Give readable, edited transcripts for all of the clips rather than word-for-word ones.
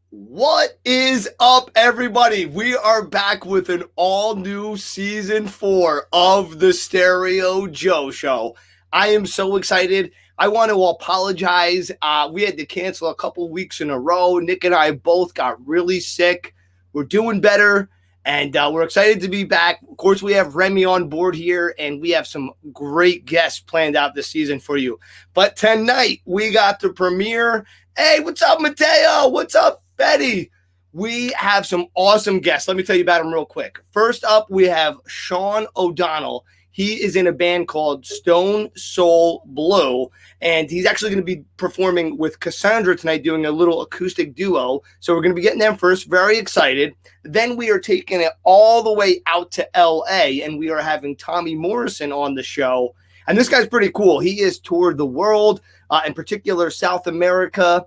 What is up, everybody? We are back with an all-new season 4 of the Stereo Joe Show. I am so excited. I want to apologize. We had to cancel a couple weeks in a row. Nick and I both got really sick. We're doing better, and we're excited to be back. Of course, we have Remy on board here, and we have some great guests planned out this season for you. But tonight, we got the premiere. Hey, what's up, Mateo? What's up, Betty? We have some awesome guests. Let me tell you about them real quick. First up, we have Sean O'Donnell. He is in a band called Stone Soul Blue, and he's actually going to be performing with Cassandra tonight, doing a little acoustic duo. So we're going to be getting them first. Very excited. Then we are taking it all the way out to LA, and we are having Tommy Morrison on the show. And this guy's pretty cool. He has toured the world, in particular South America.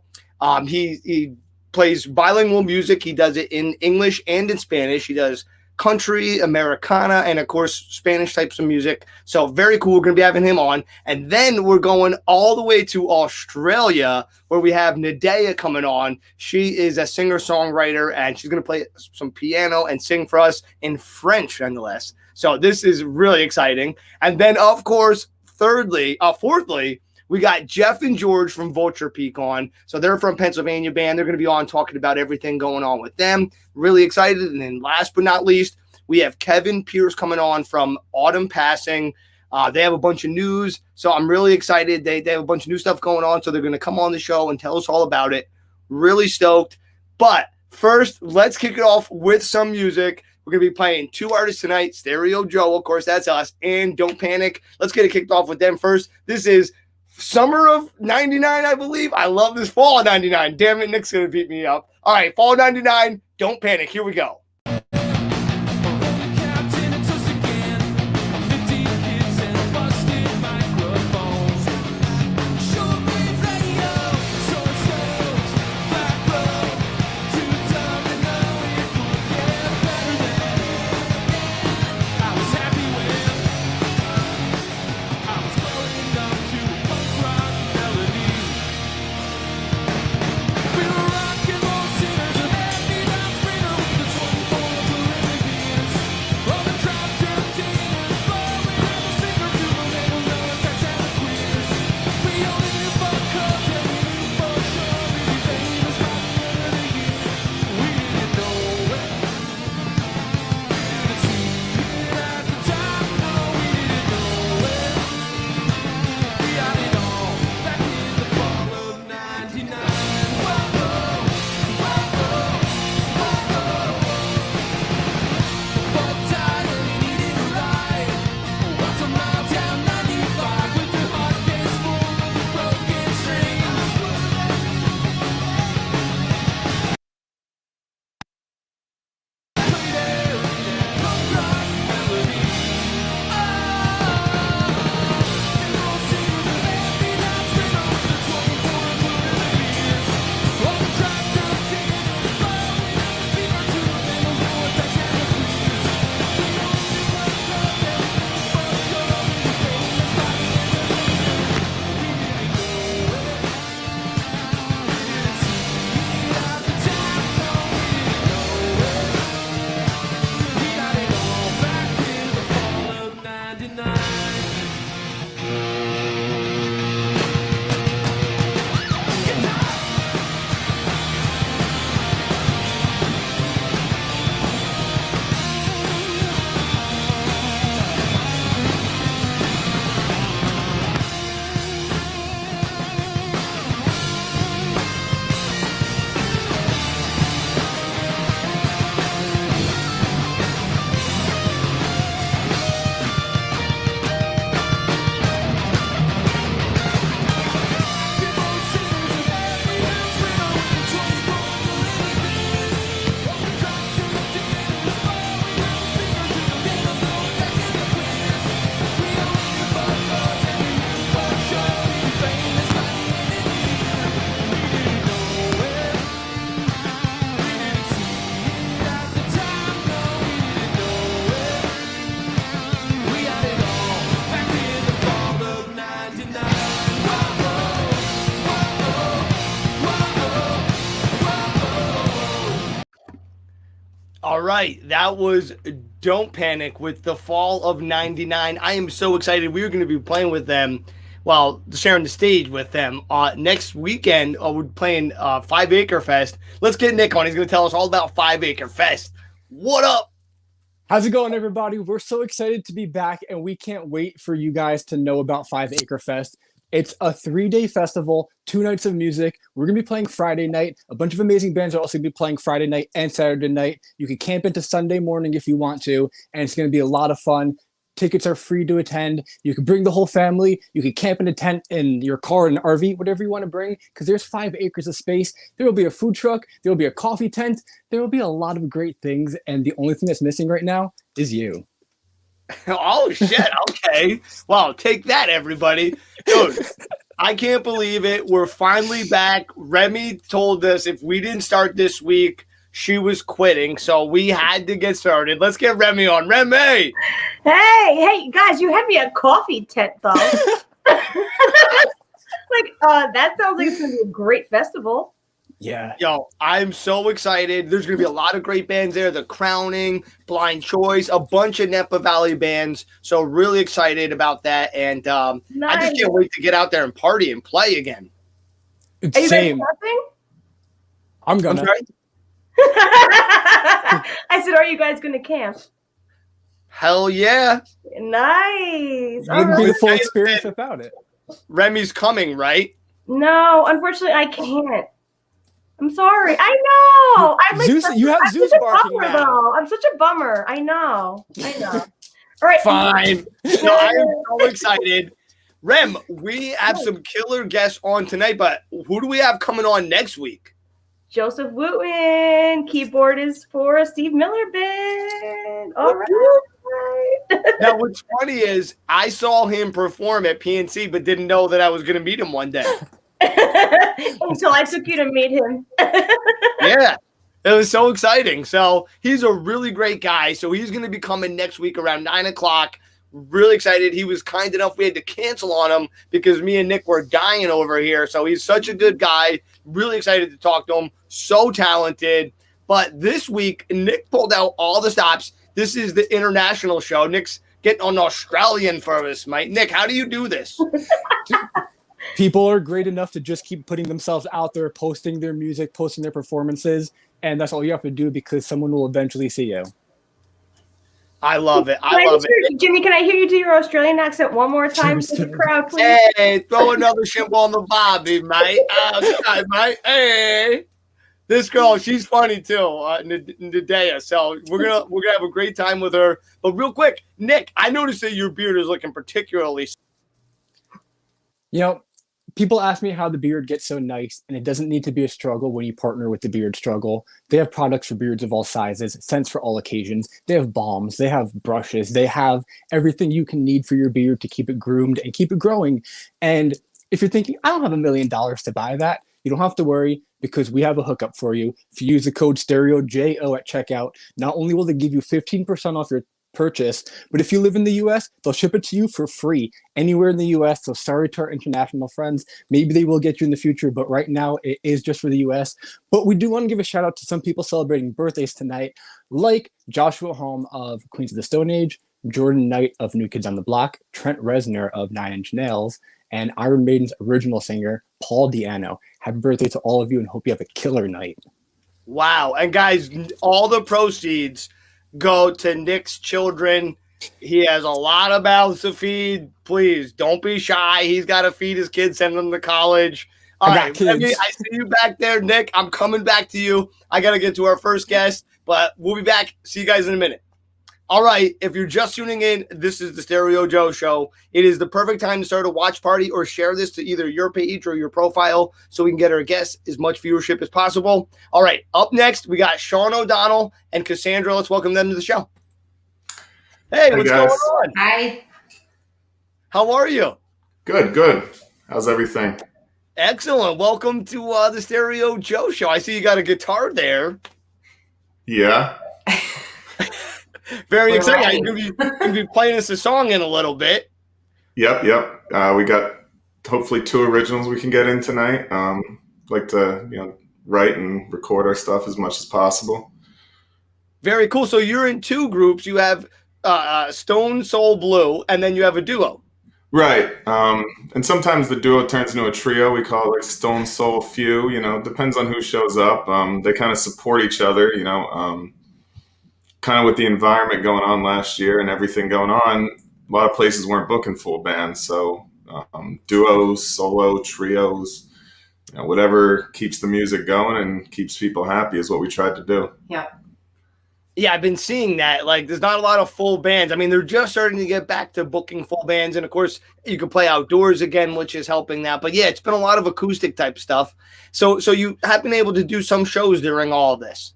He plays bilingual music. He does it in English and in Spanish. He does country, Americana, and of course, Spanish types of music. So very cool. We're going to be having him on. And then we're going all the way to Australia, where we have Nadeah coming on. She is a singer-songwriter, and she's going to play some piano and sing for us in French, nonetheless. So this is really exciting. And then, of course, fourthly, we got Jeff and George from Vulturepeak on. So they're from Pennsylvania band. They're going to be on talking about everything going on with them. Really excited. And then last but not least, we have Kevin Pierce coming on from Autumn Passing. They have a bunch of news. So I'm really excited. They have a bunch of new stuff going on. So they're going to come on the show and tell us all about it. Really stoked. But first, let's kick it off with some music. We're going to be playing two artists tonight. Stereo Joe, of course, that's us. And Don't Panic. Let's get it kicked off with them first. This is Summer of 99, I believe. I love this. Fall of 99. Damn it, Nick's going to beat me up. All right, Fall of 99. Don't Panic. Here we go. All right, that was Don't Panic with The Fall of 99. I am so excited. We are going to be playing with them, well, sharing the stage with them next weekend. We're playing 5 Acre Fest. Let's get Nick on. He's going to tell us all about 5 Acre Fest. What up? How's it going, everybody? We're so excited to be back, and we can't wait for you guys to know about 5 Acre Fest. It's a 3-day festival, 2 nights of music. We're going to be playing Friday night. A bunch of amazing bands are also going to be playing Friday night and Saturday night. You can camp into Sunday morning if you want to, and it's going to be a lot of fun. Tickets are free to attend. You can bring the whole family. You can camp in a tent in your car, in an RV, whatever you want to bring, because there's 5 acres of space. There will be a food truck. There will be a coffee tent. There will be a lot of great things, and the only thing that's missing right now is you. Oh, shit. Okay. Well, take that, everybody. Dude, I can't believe it. We're finally back. Remy told us if we didn't start this week, she was quitting. So we had to get started. Let's get Remy on. Remy! Hey, guys, you had me at coffee tent, though. That sounds like it's going to be a great festival. Yeah. Yo, I'm so excited. There's going to be a lot of great bands there. The Crowning, Blind Choice, a bunch of Napa Valley bands. So really excited about that. And Nice. I just can't wait to get out there and party and play again. Are you Same. guys camping? I'm gonna. I said, are you guys going to camp? Hell yeah. Nice. All Wouldn't be right. the full experience without it. Remy's coming, right? No, unfortunately, I can't. I'm sorry. I know. You have Zeus barking bummer, now. though. I'm such a bummer. I know. All right. Fine. No, I am so excited. Rem, we have some killer guests on tonight, but who do we have coming on next week? Joseph Wooten. Keyboard is for Steve Miller Band. All right. Now, what's funny is I saw him perform at PNC, but didn't know that I was going to meet him one day. Until I took you to meet him. Yeah, it was so exciting. So he's a really great guy. So he's going to be coming next week around 9 o'clock. Really excited. He was kind enough. We had to cancel on him because me and Nick were dying over here. So he's such a good guy. Really excited to talk to him. So talented. But this week, Nick pulled out all the stops. This is the international show. Nick's getting on Australian for us, mate. Nick, how do you do this? People are great enough to just keep putting themselves out there, posting their music, posting their performances, and that's all you have to do because someone will eventually see you. I love it. I love it. Jimmy, can I hear you do your Australian accent one more time for the crowd, please? Hey, throw another shimp on the bobby, mate. Okay, mate. Hey. This girl, she's funny too, Nadeah. So we're gonna have a great time with her. But real quick, Nick, I noticed that your beard is looking particularly. You know, people ask me how the beard gets so nice, and it doesn't need to be a struggle when you partner with the Beard Struggle. They have products for beards of all sizes, scents for all occasions. They have balms, they have brushes, they have everything you can need for your beard to keep it groomed and keep it growing. And if you're thinking, I don't have $1 million to buy that, you don't have to worry because we have a hookup for you. If you use the code STEREOJO at checkout, not only will they give you 15% off your purchase, but if you live in the US, they'll ship it to you for free anywhere in the US. So sorry to our international friends. Maybe they will get you in the future, but right now it is just for the US. But we do want to give a shout out to some people celebrating birthdays tonight, like Joshua Holm of Queens of the Stone Age, Jordan Knight of New Kids on the Block, Trent Reznor of Nine Inch Nails, and Iron Maiden's original singer, Paul Di'Anno. Happy birthday to all of you and hope you have a killer night. Wow. And guys, all the proceeds go to Nick's children. He has a lot of mouths to feed. Please don't be shy. He's got to feed his kids, send them to college. All right, I see you back there, Nick. I'm coming back to you. I got to get to our first guest, but we'll be back. See you guys in a minute. All right, if you're just tuning in, this is the Stereo Joe Show. It is the perfect time to start a watch party or share this to either your page or your profile so we can get our guests as much viewership as possible. All right, up next, we got Sean O'Donnell and Cassandra. Let's welcome them to the show. Hey, what's guys. going on? Hi. How are you? Good. How's everything? Excellent. Welcome to the Stereo Joe Show. I see you got a guitar there. Yeah. Very exciting. You're going to be playing us a song in a little bit. Yep. We got hopefully 2 originals we can get in tonight. Like to write and record our stuff as much as possible. Very cool. So you're in two groups. You have Stone Soul Blue, and then you have a duo. Right. And sometimes the duo turns into a trio. We call it like Stone Soul Few. Depends on who shows up. They kind of support each other. Kind of with the environment going on last year and everything going on, a lot of places weren't booking full bands. So duos, solo, trios, whatever keeps the music going and keeps people happy is what we tried to do. Yeah. Yeah, I've been seeing that. Like, there's not a lot of full bands. I mean, they're just starting to get back to booking full bands. And, of course, you can play outdoors again, which is helping that. But, yeah, it's been a lot of acoustic type stuff. So you have been able to do some shows during all of this.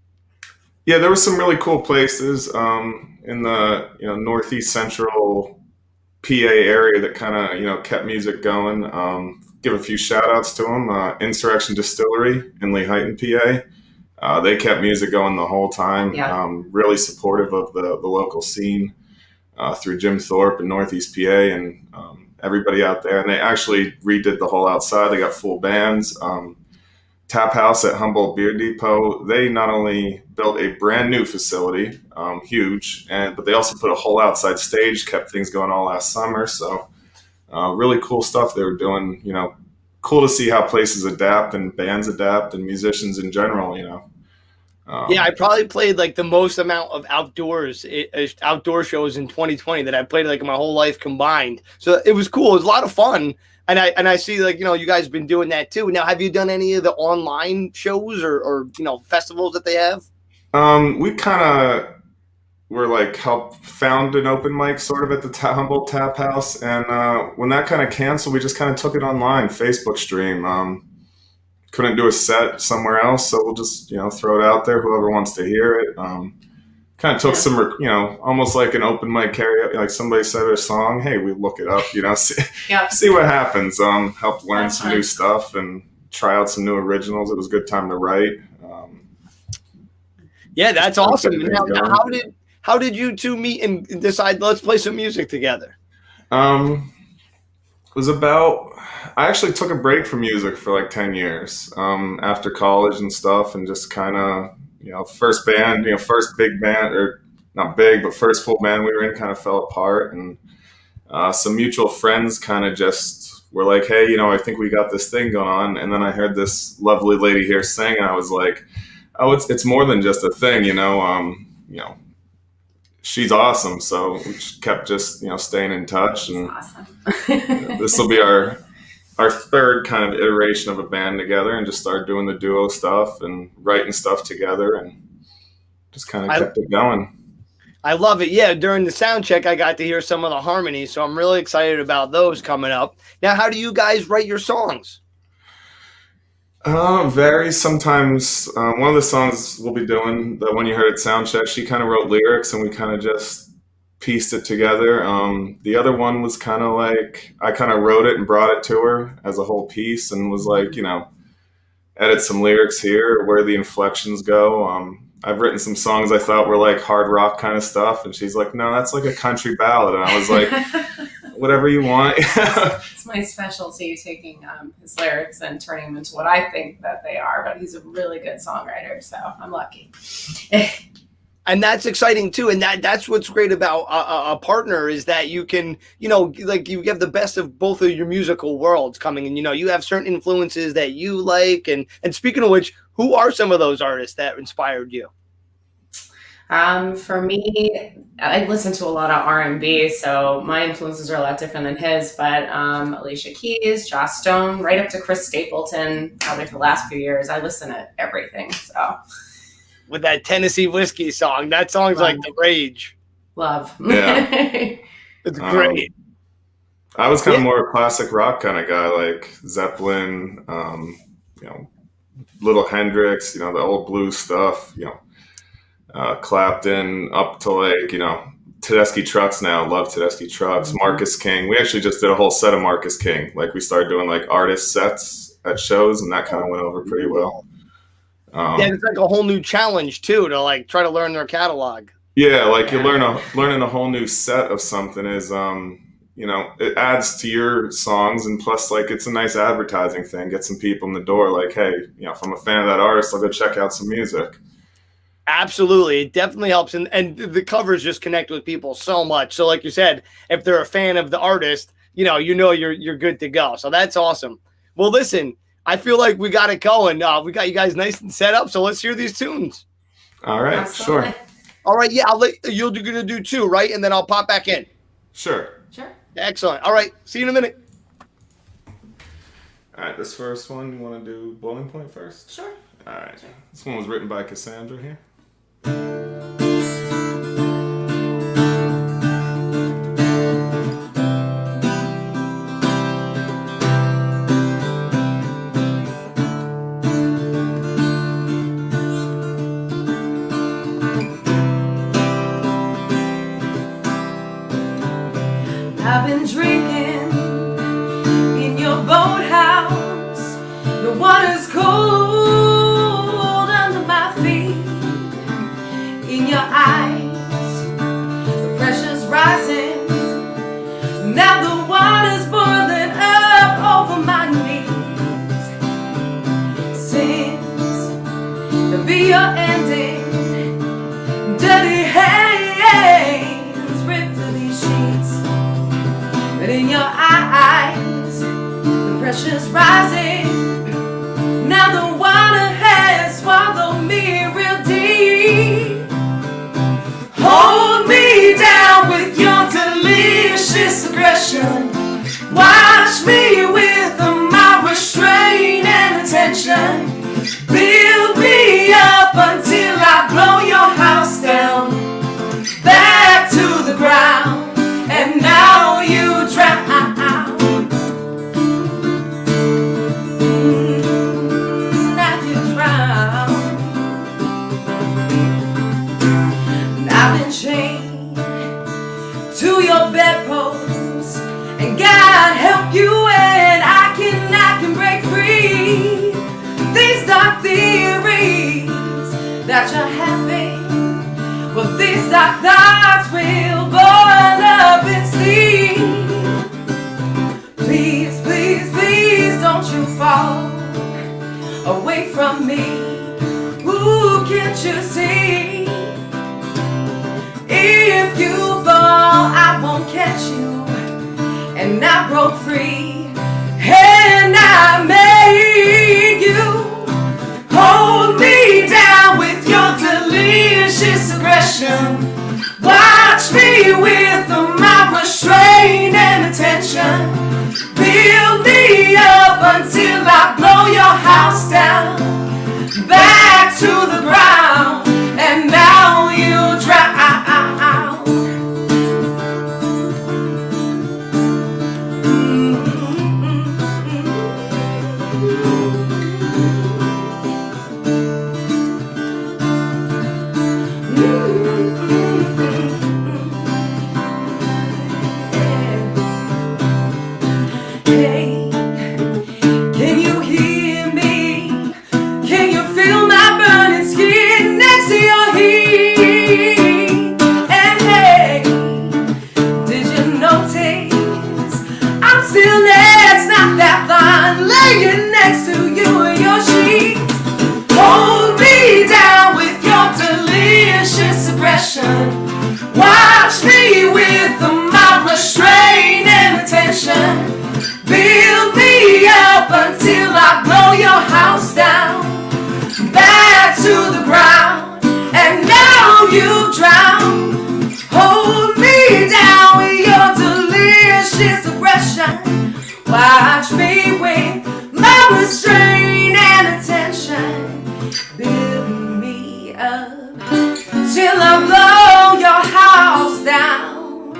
Yeah, there were some really cool places in the northeast central PA area that kind of kept music going. Give a few shout outs to them. Insurrection Distillery in Lehighton, PA. They kept music going the whole time. Yeah. Really supportive of the local scene through Jim Thorpe in Northeast PA and everybody out there. And they actually redid the whole outside. They got full bands. Tap House at Humboldt Beer Depot, they not only built a brand new facility, huge, but they also put a whole outside stage, kept things going all last summer. So really cool stuff they were doing. Cool to see how places adapt and bands adapt and musicians in general. Yeah, I probably played like the most amount of outdoor shows in 2020 that I played like my whole life combined. So it was cool. It was a lot of fun. And I see like, you guys have been doing that too. Now, have you done any of the online shows or festivals that they have? We kind of were like found an open mic sort of at the Humboldt Tap House. And when that kind of canceled, we just kind of took it online, Facebook stream. Couldn't do a set somewhere else. So we'll just, throw it out there. Whoever wants to hear it. Kind of took some, almost like an open mic karaoke, like somebody said a song. Hey, we look it up, see what happens. Helped learn some new stuff and try out some new originals. It was a good time to write. Yeah, that's awesome. Now, how did you two meet and decide, let's play some music together? It was I actually took a break from music for like 10 years after college and stuff, and just kind of, first band, first big band, or not big, but first full band we were in kind of fell apart. And some mutual friends kind of just were like, hey, I think we got this thing going on. And then I heard this lovely lady here sing, and I was like, oh, it's more than just a thing, she's awesome. So we just kept staying in touch. And Awesome. This will be our third kind of iteration of a band together, and just started doing the duo stuff and writing stuff together, and just kind of kept it going. I love it. Yeah, during the sound check, I got to hear some of the harmonies, so I'm really excited about those coming up. Now, how do you guys write your songs? Varies sometimes. One of the songs we'll be doing, the one you heard at sound check, she kind of wrote lyrics, and we kind of just pieced it together. The other one was kind of like I kind of wrote it and brought it to her as a whole piece, and was like, edit some lyrics here, where the inflections go. I've written some songs I thought were like hard rock kind of stuff, and she's like, no, that's like a country ballad. And I was like, whatever you want. It's my specialty, taking his lyrics and turning them into what I think that they are. But he's a really good songwriter, so I'm lucky. And that's exciting too. And that's what's great about a partner, is that you can, like you have the best of both of your musical worlds coming. And, you have certain influences that you like. And speaking of which, who are some of those artists that inspired you? For me, I listen to a lot of R&B, so my influences are a lot different than his, but Alicia Keys, Joss Stone, right up to Chris Stapleton, probably for the last few years. I listen to everything, so. With that Tennessee Whiskey song. That song's like the rage. Love. Yeah. It's great. I was kind of more a classic rock kind of guy, like Zeppelin, Little Hendrix, the old blues stuff, Clapton, up to like, Tedeschi Trucks now. Love Tedeschi Trucks. Mm-hmm. Marcus King. We actually just did a whole set of Marcus King. Like we started doing like artist sets at shows, and that kind of went over pretty well. Yeah, it's like a whole new challenge too, to like try to learn their catalog. Yeah, like you're learning a whole new set of something is it adds to your songs, and plus like it's a nice advertising thing, get some people in the door like, hey, if I'm a fan of that artist, I'll go check out some music. Absolutely. It definitely helps. And the covers just connect with people so much. So like you said, if they're a fan of the artist, you're good to go. So that's awesome. Well, listen, I feel like we got it going. We got you guys nice and set up. So let's hear these tunes. All right, Absolutely. sure. All right. Yeah, you're going to do 2, right? And then I'll pop back in. Sure. Excellent. All right. See you in a minute. All right, this first one, you want to do Boiling Point first? Sure. All right. This one was written by Cassandra here. I've been drinking in your boathouse. The water's cold under my feet. In your eyes, the pressure's rising. Now the water's boiling up over my knees. Seems to be your ending. Dirty hands ripped through these sheets. But in your eyes, the pressure's rising. Now the water has swallowed me real deep. Hold me down with your delicious aggression. Watch me with my restraint and attention. Build me up until I blow your house down. Back to the ground. And now you drown. Now you drown. And I've been chained to your bedpost. And God help you when I can break free. These dark theories that you're having, well, these dark thoughts will boil up and steam. Please, please, please don't you fall away from me. Ooh, can't you see? If you fall, I won't catch you. And I broke free, and I made you. Hold me down with your delicious aggression. Watch me with my restraint and attention. Build me up until I blow your house down. Back to the ground. And now you drown. Hey, can you hear me? Can you feel my burning skin next to your heat? And hey, did you notice I'm still next, not that fine, laying next to you in your sheets? Hold me down with your delicious aggression. Watch me with my restraint and attention. Build me up until I blow your house down. Back to the ground. And now you drown. Hold me down with your delicious aggression. Watch me with my restraint and attention. Build me up till I blow your house down.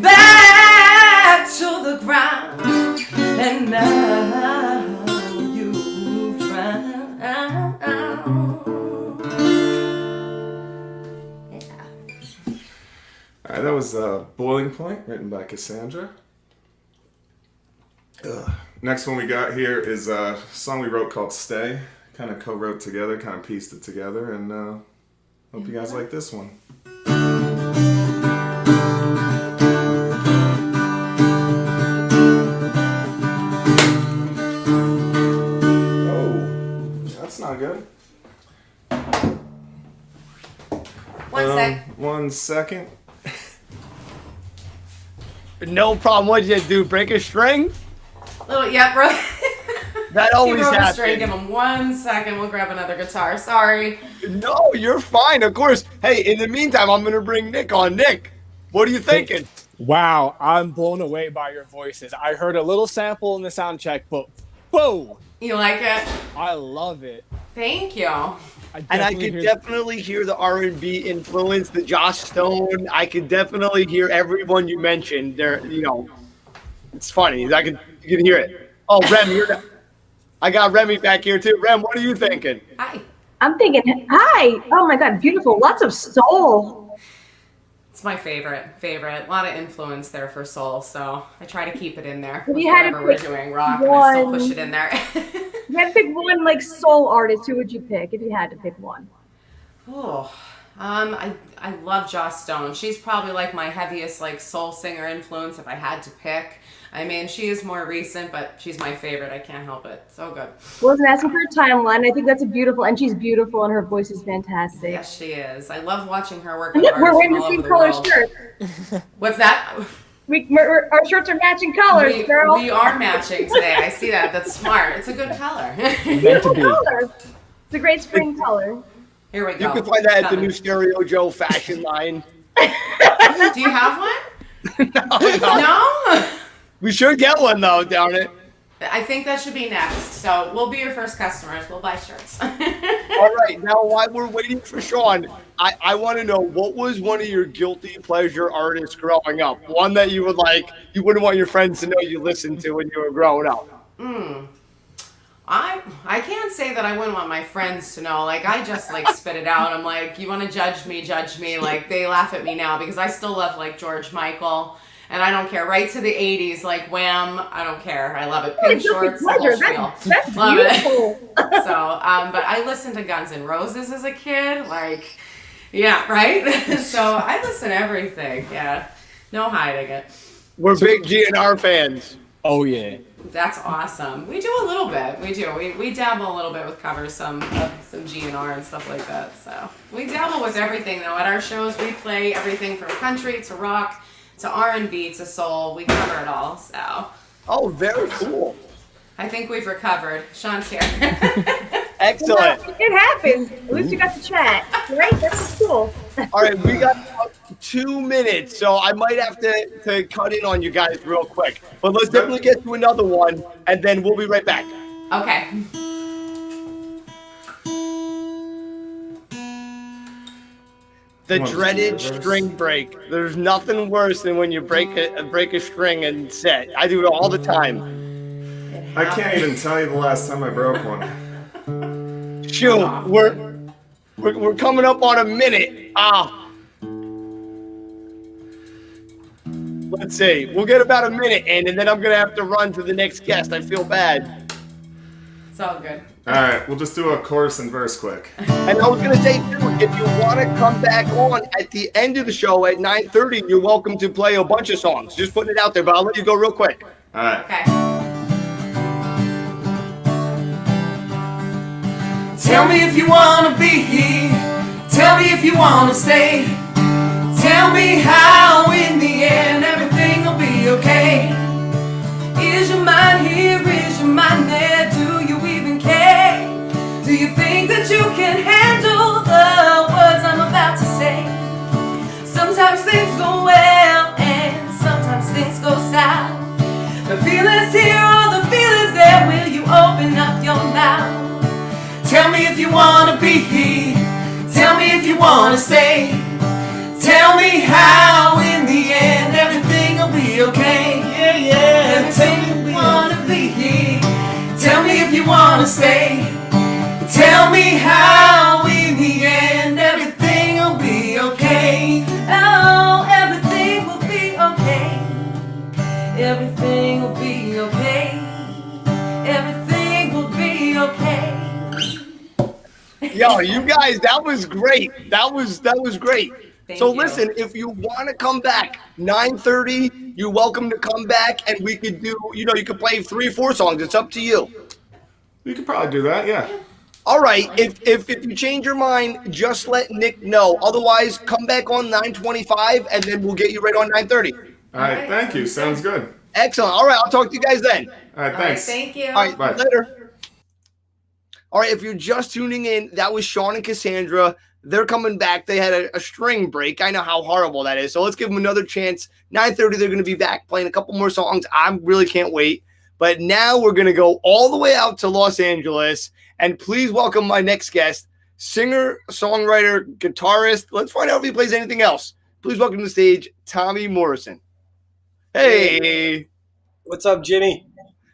Back to the ground. And now you've drowned. Yeah. All right, that was Boiling Point, written by Cassandra. Next one we got here is a song we wrote called Stay. Kind of co-wrote together, kind of pieced it together, and hope you guys like this one. Oh, that's not good. All right, One sec. 1 second. No problem. What'd you do? Break a string? Yeah, bro. That always Give happens. him 1 second. We'll grab another guitar. Sorry. No, you're fine. Of course. Hey, in the meantime, I'm gonna bring Nick on. Nick, what are you thinking? Wow, I'm blown away by your voices. I heard a little sample in the sound check, but whoa! You like it? I love it. Thank you. And I could definitely hear the R&B influence, the Joss Stone. I could definitely hear everyone you mentioned. There, it's funny. You can hear it. Oh, Rem, I got Remy back here too. Rem, what are you thinking? Hi. I'm thinking, hi. Oh my God, beautiful. Lots of soul. It's my favorite. A lot of influence there for soul, so I try to keep it in there. If you had to Whatever we're pick doing, rock, and I still one- push it in there. If you had to pick one like soul artist, who would you pick if you had to pick one? Oh, I love Joss Stone. She's probably like my heaviest like soul singer influence if I had to pick. I mean, she is more recent, but she's my favorite. I can't help it. So good. Wasn't asking for a timeline. I think that's and she's beautiful, and her voice is fantastic. Yes, she is. I love watching her work And with look, we're artists wearing from the all same over the color world. shirt. What's that? Our shirts are matching colors, girl. We are matching today. I see that. That's smart. It's a good color. Beautiful color. It's a great spring color. Here we go. You can find that at the new Stereo Joe fashion line. Do you have one? No? We should get one though, darn it. I think that should be next. So we'll be your first customers. We'll buy shirts. All right, now while we're waiting for Sean, I want to know, what was one of your guilty pleasure artists growing up? One that you wouldn't want your friends to know you listened to when you were growing up. I can't say that I wouldn't want my friends to know. Like, I just like spit it out. I'm like, you want to judge me, judge me. Like, they laugh at me now because I still love like George Michael. And I don't care. Right to the 80s, like Wham. I don't care. I love it. Pink shorts, the whole spiel. That's Love beautiful. it. So, but I listened to Guns N' Roses as a kid. Like, yeah, right? So I listen to everything. Yeah. No hiding it. We're big GNR fans. Oh yeah. That's awesome. We do a little bit. We do. We dabble a little bit with covers, some GNR and stuff like that. So we dabble with everything though. At our shows, we play everything from country to rock to R&B to soul. We cover it all. So. Oh, very cool. I think we've recovered. Sean's here. Excellent. It happens. At least you got to chat, right? That's cool. All right, we got about 2 minutes, so I might have to cut in on you guys real quick. But let's definitely get to another one, and then we'll be right back. Okay. The dreaded string break. There's nothing worse than when you break a string and set. I do it all the time. I can't even tell you the last time I broke one. Shoot, we're coming up on a minute. Let's see. We'll get about a minute in, and then I'm gonna have to run to the next guest. I feel bad. It's all good. All right, we'll just do a chorus and verse quick. And I was gonna say too, if you want to come back on at the end of the show at 9:30, you're welcome to play a bunch of songs. Just putting it out there, but I'll let you go real quick. All right. Okay. Tell me if you wanna be here. Tell me if you wanna stay. Tell me how in the end everything will be okay. Is your mind here? Is your mind there? Do you even care? Do you think that you can handle the words I'm about to say? Sometimes things go well and sometimes things go south. The feeling's here or the feeling's there. Will you open up your mouth? Tell me if you wanna be here. Tell me if you wanna stay. Tell me how in the end everything will be okay. Yeah, yeah. Tell me if you wanna be here. Tell me if you wanna stay. Tell me how in the end everything will be okay. Oh, everything will be okay. Everything will be okay. Everything will be okay. Yo, you guys, that was great. That was great. Thank So you. listen, if you want to come back 9:30, you're welcome to come back, and we could do, you could play 3 or 4 songs. It's up to you. We could probably do that, yeah. All right. If you change your mind, just let Nick know. Otherwise, come back on 9:25, and then we'll get you right on 9:30. All right, thank you. Sounds good. Excellent. All right. I'll talk to you guys then. All right, All right, thanks. thank you. All right. Bye. Later. All right. If you're just tuning in, that was Sean and Cassandra. They're coming back. They had a string break. I know how horrible that is. So let's give them another chance. 9:30, they're going to be back playing a couple more songs. I really can't wait. But now we're going to go all the way out to Los Angeles. And please welcome my next guest, singer, songwriter, guitarist. Let's find out if he plays anything else. Please welcome to the stage, Tommy Morrison. Hey. What's up, Jimmy?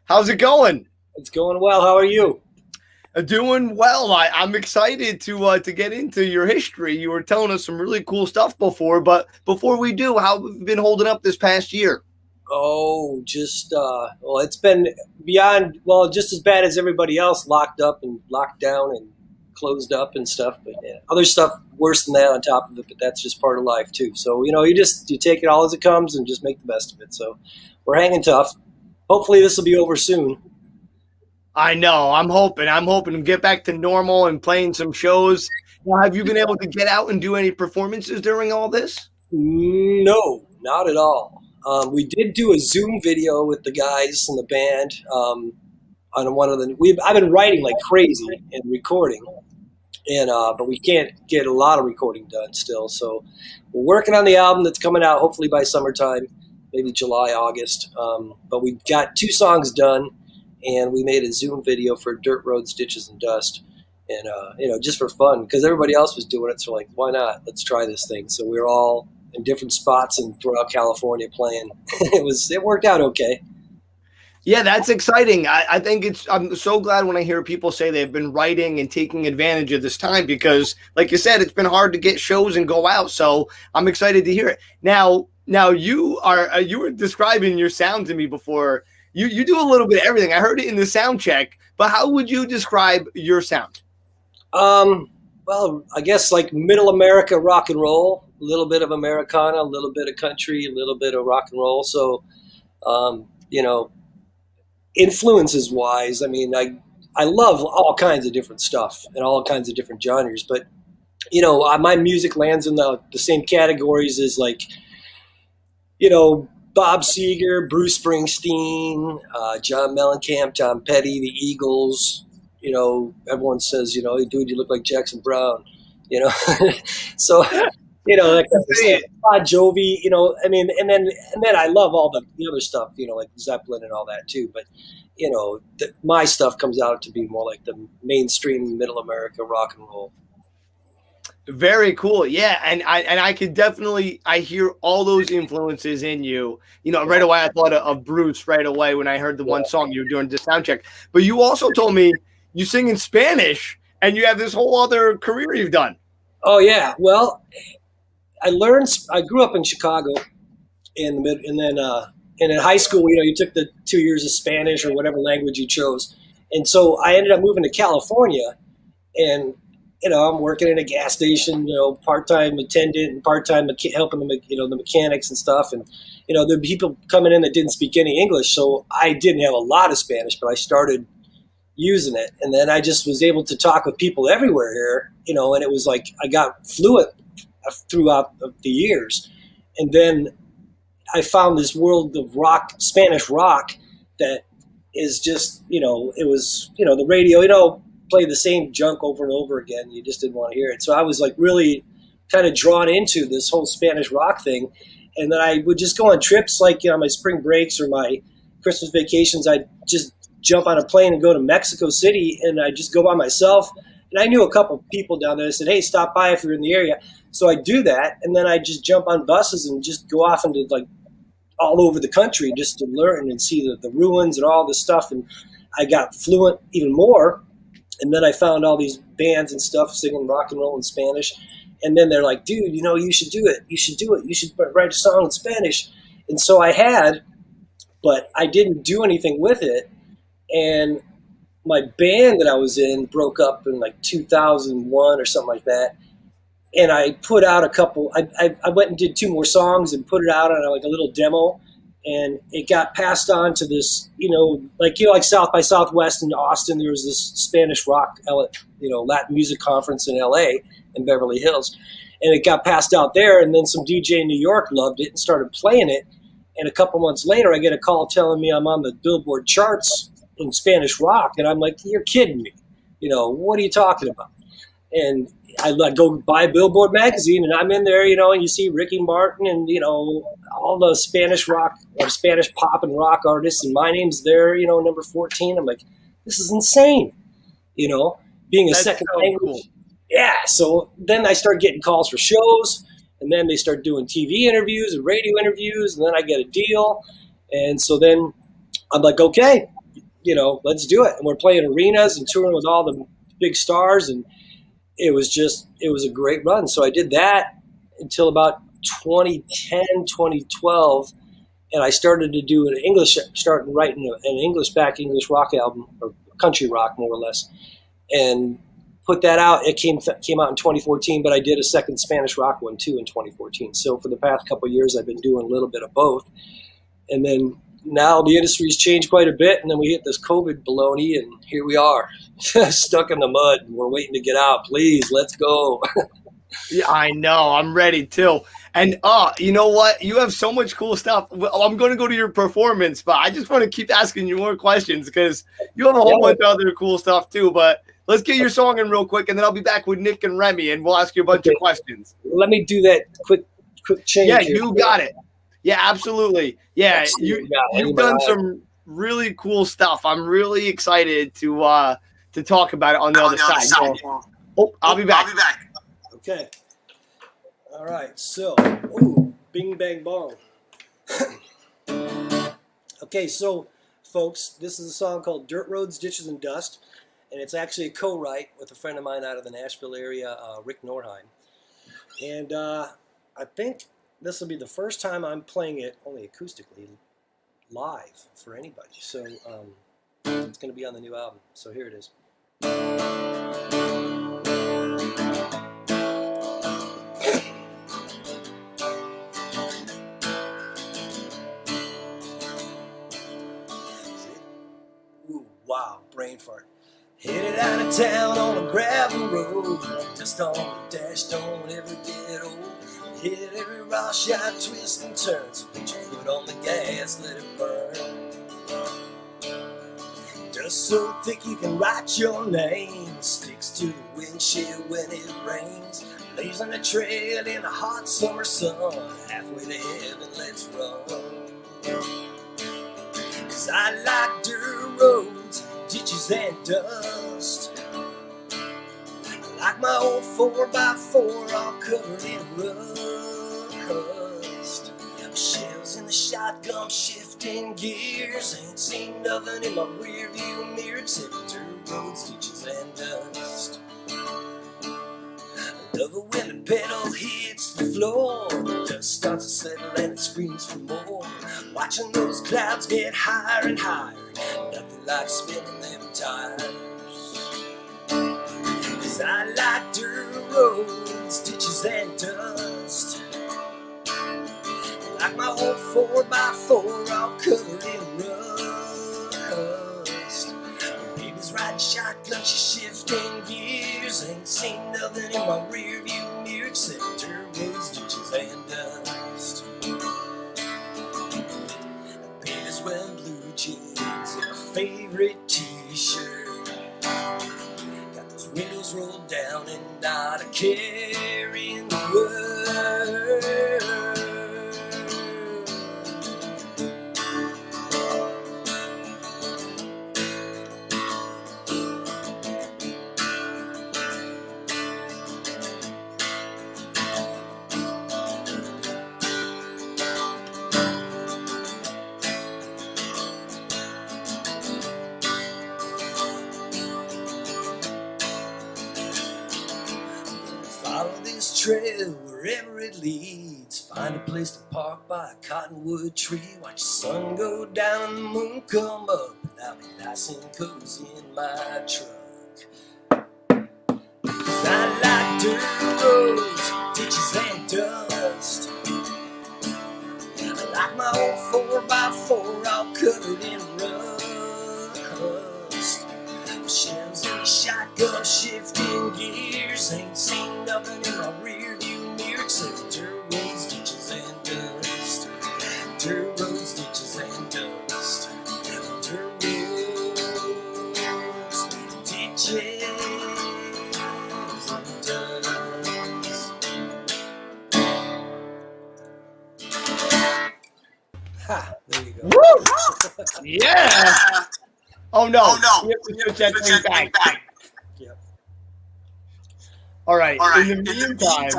How's it going? It's going well. How are you? Doing well. I'm excited to get into your history. You were telling us some really cool stuff before, but before we do, how have you been holding up this past year? Oh, just well, it's been beyond, well, just as bad as everybody else, locked up and locked down and closed up and stuff. But yeah, other stuff worse than that on top of it. But that's just part of life too. So you take it all as it comes and just make the best of it. So we're hanging tough. Hopefully this will be over soon. I know. I'm hoping to get back to normal and playing some shows. Now, have you been able to get out and do any performances during all this? No, not at all. We did do a Zoom video with the guys in the band on one of the. I've been writing like crazy and recording, and but we can't get a lot of recording done still. So we're working on the album that's coming out hopefully by summertime, maybe July, August. But we got 2 songs done. And we made a Zoom video for Dirt Roads, Ditches, and Dust. And, just for fun, because everybody else was doing it. So, like, why not? Let's try this thing. So we were all in different spots and throughout California playing. It worked out okay. Yeah, that's exciting. I think I'm so glad when I hear people say they've been writing and taking advantage of this time because, like you said, it's been hard to get shows and go out. So I'm excited to hear it. Now you were describing your sound to me before. You do a little bit of everything. I heard it in the sound check, but how would you describe your sound? Well, I guess like middle America rock and roll, a little bit of Americana, a little bit of country, a little bit of rock and roll. So, influences wise, I mean, I love all kinds of different stuff and all kinds of different genres, but my music lands in the same categories as like, Bob Seger, Bruce Springsteen, John Mellencamp, Tom Petty, the Eagles. Everyone says, hey, dude, you look like Jackson Brown. So, that kind of stuff. Bon Jovi, and then I love all the other stuff, like Zeppelin and all that too. But, my stuff comes out to be more like the mainstream middle America rock and roll. Very cool. Yeah. And I could definitely, I hear all those influences in you. Right away, I thought of Bruce right away when I heard the one song you were doing the sound check. But you also told me you sing in Spanish and you have this whole other career you've done. Oh, yeah. Well, I grew up in Chicago and then in high school, you took the 2 years of Spanish or whatever language you chose. And so I ended up moving to California and I'm working in a gas station, part-time attendant and part-time helping the mechanics and stuff. And, there were people coming in that didn't speak any English. So I didn't have a lot of Spanish, but I started using it. And then I just was able to talk with people everywhere here, and it was like I got fluent throughout the years. And then I found this world of rock, Spanish rock, that is just, it was, the radio, play the same junk over and over again. You just didn't want to hear it. So I was like really kind of drawn into this whole Spanish rock thing. And then I would just go on trips like, my spring breaks or my Christmas vacations. I'd just jump on a plane and go to Mexico City and I just go by myself. And I knew a couple people down there that said, hey, stop by if you're in the area. So I do that. And then I just jump on buses and just go off into like all over the country just to learn and see the ruins and all this stuff. And I got fluent even more. And then I found all these bands and stuff singing rock and roll in Spanish. And then they're like, dude, you should do it. You should do it. You should write a song in Spanish. And so I had, but I didn't do anything with it. And my band that I was in broke up in like 2001 or something like that. And I put out a couple, I went and did 2 more songs and put it out on like a little demo. And it got passed on to this, like South by Southwest in Austin, there was this Spanish rock, Latin music conference in LA in Beverly Hills. And it got passed out there, and then some DJ in New York loved it and started playing it. And a couple months later, I get a call telling me I'm on the Billboard charts in Spanish rock. And I'm like, you're kidding me. What are you talking about? And I go buy Billboard magazine, and I'm in there, and you see Ricky Martin and, all the Spanish rock or Spanish pop and rock artists. And my name's there, number 14. I'm like, this is insane, being a That's second so language. cool. Yeah. So then I start getting calls for shows, and then they start doing TV interviews and radio interviews. And then I get a deal. And so then I'm like, okay, let's do it. And we're playing arenas and touring with all the big stars. And it was a great run. So I did that until about 2010, 2012. And I started to do started writing an English rock album, or country rock more or less, and put that out. It came out in 2014, but I did a second Spanish rock one too in 2014. So for the past couple of years, I've been doing a little bit of both. And then now the industry's changed quite a bit, and then we hit this COVID baloney, and here we are, stuck in the mud, and we're waiting to get out. Please, let's go. Yeah, I know. I'm ready too. And you know what? You have so much cool stuff. Well, I'm going to go to your performance, but I just want to keep asking you more questions because you have a whole bunch of other cool stuff too. But let's get your song in real quick, and then I'll be back with Nick and Remy, and we'll ask you a bunch of questions. Let me do that quick change. Yeah, here. you got it. Yeah, absolutely. Yeah, you've done some really cool stuff. I'm really excited to talk about it on the other side. So, I'll be back. Okay. All right. So, bing, bang, bong. Okay, so, folks, this is a song called Dirt Roads, Ditches, and Dust. And it's actually a co-write with a friend of mine out of the Nashville area, Rick Norheim. And I think this will be the first time I'm playing it only acoustically live for anybody. So it's going to be on the new album. So here it is. Ooh, wow, brain fart. Headed out of town on a gravel road, just on the dash, don't ever get old. Hit every rock shot, twist and turn, so put your foot on the gas, let it burn. Dust so thick you can write your name, sticks to the windshield when it rains. Blazing a trail in a hot summer sun, halfway to heaven, let's run. 'Cause I like dirt roads, ditches and dust. Like my old 4x4 all covered in rust. Shells in the shotgun shifting gears. Ain't seen nothing in my rear view mirror except dirt roads, ditches and dust. Love it when the pedal hits the floor. Dust starts to settle and it screams for more. Watching those clouds get higher and higher. Nothing like spinning them tires. 'Cause I like dirt roads, ditches and dust. Like my old 4x4 all covered in rust. Baby's riding shotgun, she's shifting gears. Ain't seen nothing in my rear view mirror except dirt roads, ditches and dust. Baby's wearing blue jeans and her favorite t-shirt. Got those windows rolled down and not a care in the world. Follow this trail wherever it leads. Find a place to park by a cottonwood tree. Watch the sun go down and the moon come up. And I'll be nice and cozy in my truck. 'Cause I like dirt roads, ditches and dust. I like my old 4x4 nothing in my rear view mirror except dirt roads, ditches, and dust. Dirt roads, ditches, and dust. Dirt roads, ditches, and dust. Ha! There you go. Woo! Yeah. Oh no. We have to switch that thing back. Yep. All right. In the meantime,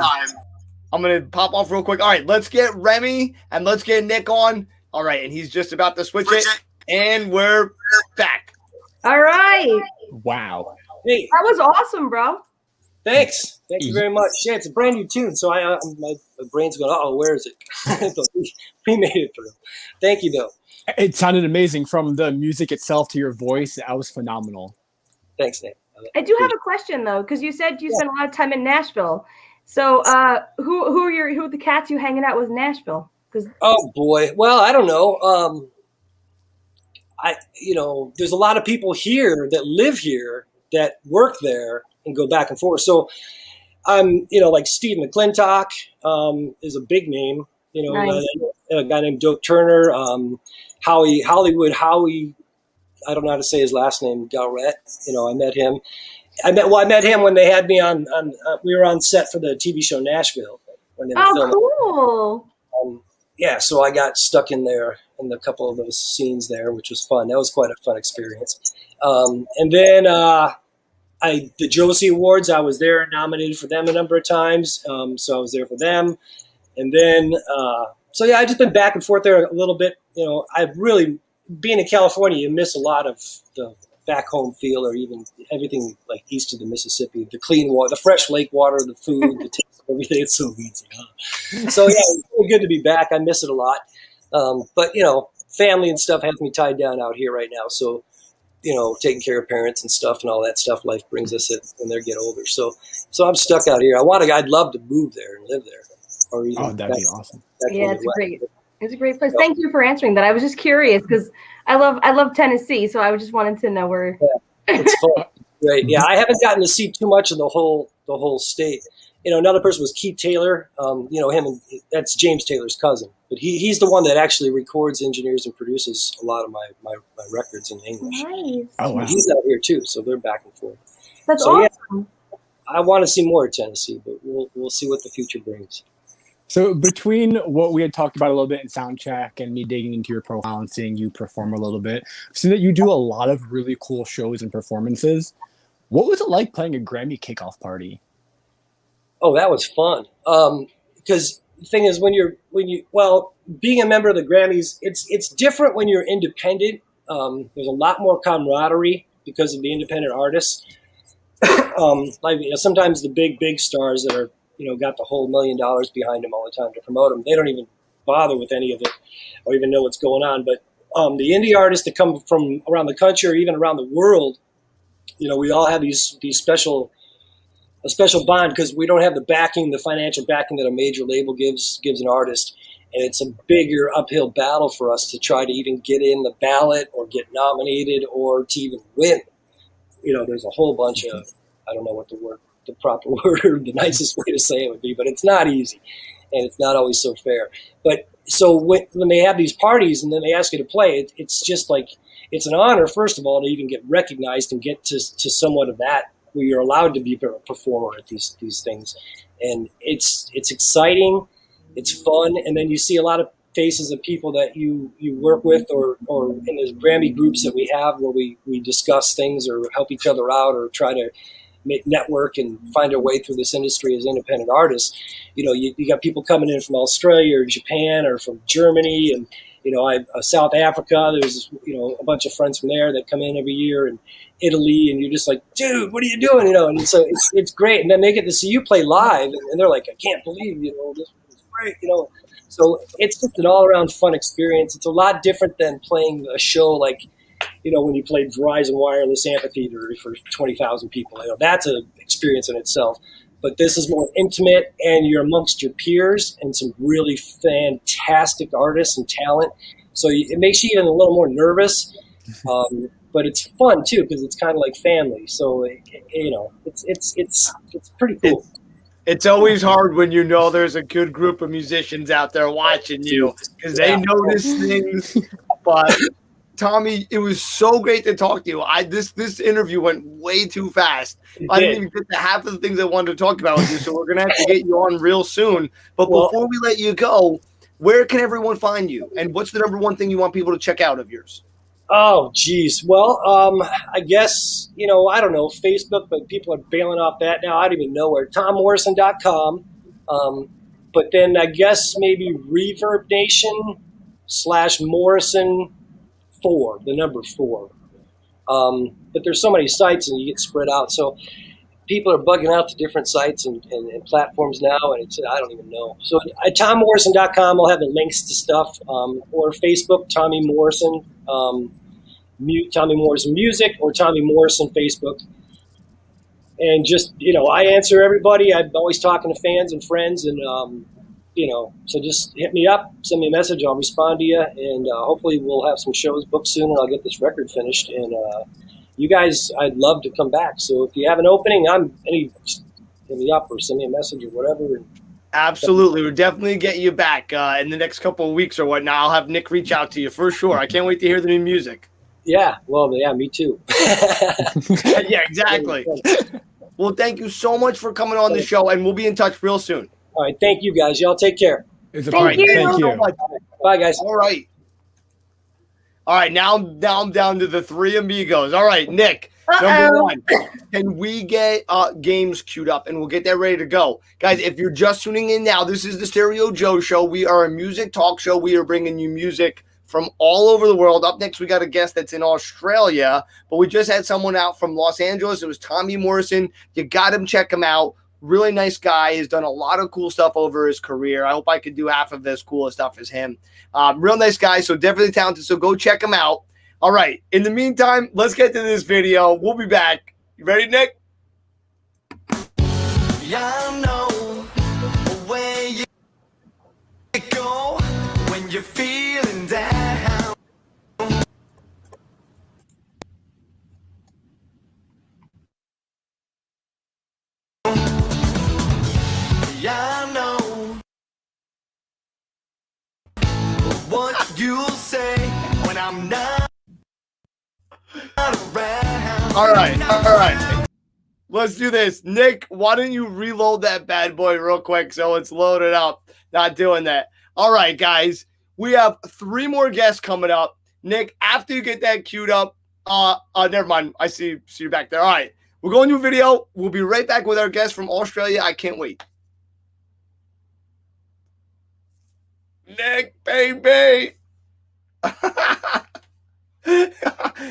I'm gonna pop off real quick. All right, let's get Remy and let's get Nick on. All right, and he's just about to switch it, and we're back. All right. Wow. Hey, That was awesome, bro. thanks. Thank you very much. Yeah, it's a brand new tune, so my brain's going, oh, where is it? We made it through. Thank you, though. It sounded amazing from the music itself to your voice. That was phenomenal. Thanks, Nick. I do have a question though, because you said you spent a lot of time in Nashville. So, who are the cats you hanging out with in Nashville? Oh boy. Well, I don't know. There's a lot of people here that live here that work there and go back and forth. So like Steve McClintock is a big name. Nice. A guy named Doak Turner, Hollywood Howie. I don't know how to say his last name. Galret. I met him. I met him when they had me on. We were on set for the TV show Nashville when they were filming. Cool. So I got stuck in there in a couple of those scenes there, which was fun. That was quite a fun experience. And then the Josie Awards, I was there nominated for them a number of times. So I was there for them. And then, I've just been back and forth there a little bit. I've really, being in California, you miss a lot of the back home feel, or even everything like east of the Mississippi, the clean water, the fresh lake water, the food, the taste of everything. It's so easy. So yeah, it's really good to be back. I miss it a lot. But family and stuff has me tied down out here right now. So, taking care of parents and stuff and all that stuff, life brings us it when they get older. So I'm stuck out here. I'd love to move there and live there. Or even that'd be awesome. Yeah, it's a great place. Thank you for answering that. I was just curious because I love Tennessee, so I just wanted to know where. Yeah, it's fun. Right. Yeah, I haven't gotten to see too much of the whole state. Another person was Keith Taylor. That's James Taylor's cousin, but he's the one that actually records, engineers, and produces a lot of my records in English. Nice. Oh, wow. He's out here too, so they're back and forth. That's awesome. Yeah, I want to see more of Tennessee, but we'll see what the future brings. So between what we had talked about a little bit in Soundcheck and me digging into your profile and seeing you perform a little bit, I've seen that you do a lot of really cool shows and performances. What was it like playing a Grammy kickoff party? Oh, that was fun. Because the thing is, being a member of the Grammys, it's different when you're independent. There's a lot more camaraderie because of the independent artists. Sometimes the big stars that are got the whole $1 million behind them all the time to promote them, they don't even bother with any of it or even know what's going on. But the indie artists that come from around the country or even around the world, we all have these special bond because we don't have the financial backing that a major label gives an artist. And it's a bigger uphill battle for us to try to even get in the ballot or get nominated or to even win. There's a whole bunch of, I don't know what the proper word, the nicest way to say it would be, but it's not easy and it's not always so fair. But so when they have these parties and then they ask you to play, it's just like, it's an honor, first of all, to even get recognized and get to somewhat of that where you're allowed to be a performer at these things. And it's exciting, it's fun. And then you see a lot of faces of people that you work with or in the Grammy groups that we have where we discuss things or help each other out or try to make network and find our way through this industry as independent artists. You got people coming in from Australia or Japan or from Germany and South Africa. There's a bunch of friends from there that come in every year, and Italy, and you're just like, dude, what are you doing? And so it's great. And then they get to see you play live, and they're like, I can't believe this is great. So it's just an all around fun experience. It's a lot different than playing a show like when you played Verizon Wireless Amphitheater for 20,000 people. That's an experience in itself. But this is more intimate, and you're amongst your peers and some really fantastic artists and talent. So it makes you even a little more nervous, but it's fun too because it's kind of like family. So it's pretty cool. It's always hard when you know there's a good group of musicians out there watching you because they notice things. But Tommy, it was so great to talk to you. This interview went way too fast. I didn't even get to half of the things I wanted to talk about with you, so we're gonna have to get you on real soon. But before we let you go, where can everyone find you? And what's the number one thing you want people to check out of yours? Oh, geez. Well, I guess, I don't know, Facebook, but people are bailing off that now. I don't even know where. TomMorrison.com. But then I guess maybe Reverb Nation /Morrison 4, the number 4. But there's so many sites and you get spread out. So people are bugging out to different sites and platforms now, and I don't even know. So at TommyMorrison.com, I'll have the links to stuff, or Facebook, Tommy Morrison, Tommy Morrison Music, or Tommy Morrison Facebook. And just, I answer everybody. I'm always talking to fans and friends, and, so just hit me up, send me a message, I'll respond to you, and hopefully we'll have some shows booked soon, and I'll get this record finished, and you guys, I'd love to come back. So if you have an opening, just hit me up or send me a message or whatever. Absolutely. We'll definitely get you back in the next couple of weeks or whatnot. I'll have Nick reach out to you for sure. I can't wait to hear the new music. Yeah. Well, yeah, me too. Yeah, exactly. Well, thank you so much for coming on the show, and we'll be in touch real soon. All right. Thank you, guys. Y'all take care. Thank you. Thank you. Bye, guys. All right. All right, now I'm down to the three amigos. All right, Nick, number one, can we get games queued up, and we'll get that ready to go. Guys, if you're just tuning in now, this is the Stereo Joe Show. We are a music talk show. We are bringing you music from all over the world. Up next, we got a guest that's in Australia, but we just had someone out from Los Angeles. It was Tommy Morrison. You got him, check him out. Really nice guy. He's done a lot of cool stuff over his career. I hope I could do half of as cool stuff as him. Real nice guy, so definitely talented. So go check him out. All right. In the meantime, let's get to this video. We'll be back. You ready, Nick? Yeah, I know where you go when you're feeling down. Yeah, I know what you'll say when I'm not around. All right. Let's do this. Nick, why don't you reload that bad boy real quick so it's loaded up? Not doing that. All right, guys. We have 3 more guests coming up. Nick, after you get that queued up, never mind. I see you back there. All right. We're going to a video. We'll be right back with our guest from Australia. I can't wait. Nick, baby.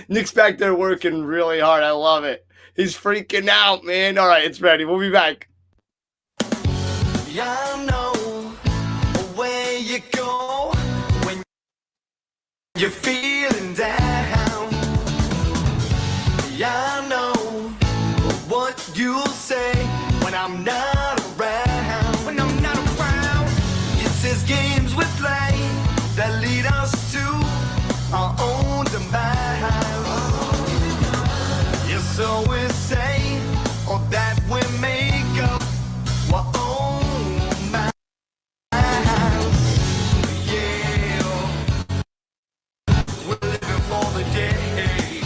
Nick's back there working really hard. I love it. He's freaking out, man. All right, it's ready. We'll be back. Yeah, I know where you go when you're feeling down. Yeah, I know what you'll say when I'm not around. When I'm not around, it says games we play that lead us to our own demise. Yeah, so we say, or that we make up our own minds. Yeah, we're living for the day.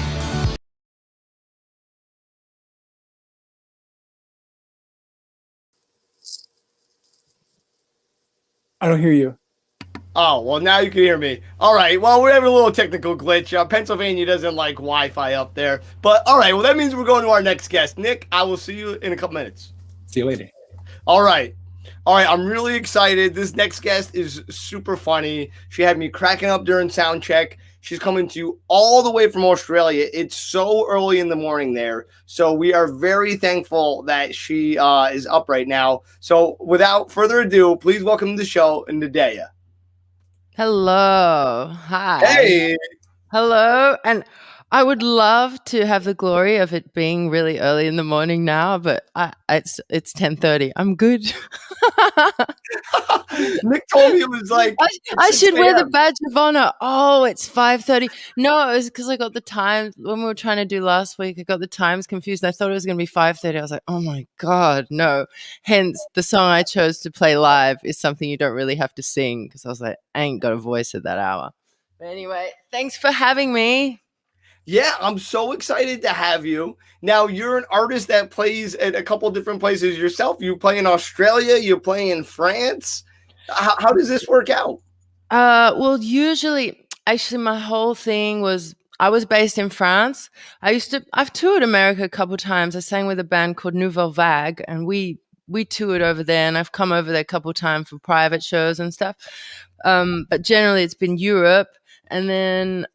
I don't hear you. Oh, well, now you can hear me. All right. Well, we're having a little technical glitch. Pennsylvania doesn't like Wi-Fi up there. But, all right. Well, that means we're going to our next guest. Nick, I will see you in a couple minutes. See you later. All right. I'm really excited. This next guest is super funny. She had me cracking up during sound check. She's coming to you all the way from Australia. It's so early in the morning there. So we are very thankful that she is up right now. So without further ado, please welcome to the show, Nadeah. Hello. Hi. Hey. Hello. And I would love to have the glory of it being really early in the morning now, but it's 10:30. I'm good. Nick told me it was like I 6 should wear the a.m. badge of honor. Oh, it's 5:30. No, it was because I got the time when we were trying to do last week. I got the times confused. I thought it was going to be 5:30. I was like, oh my God, no. Hence, the song I chose to play live is something you don't really have to sing because I was like, I ain't got a voice at that hour. But anyway, thanks for having me. Yeah, I'm so excited to have you. Now, you're an artist that plays at a couple different places yourself. You play in Australia, you play in France. How does this work out? Well, actually, my whole thing was I was based in France. I've toured America a couple times. I sang with a band called Nouvelle Vague, and we toured over there, and I've come over there a couple times for private shows and stuff. But generally, it's been Europe, and then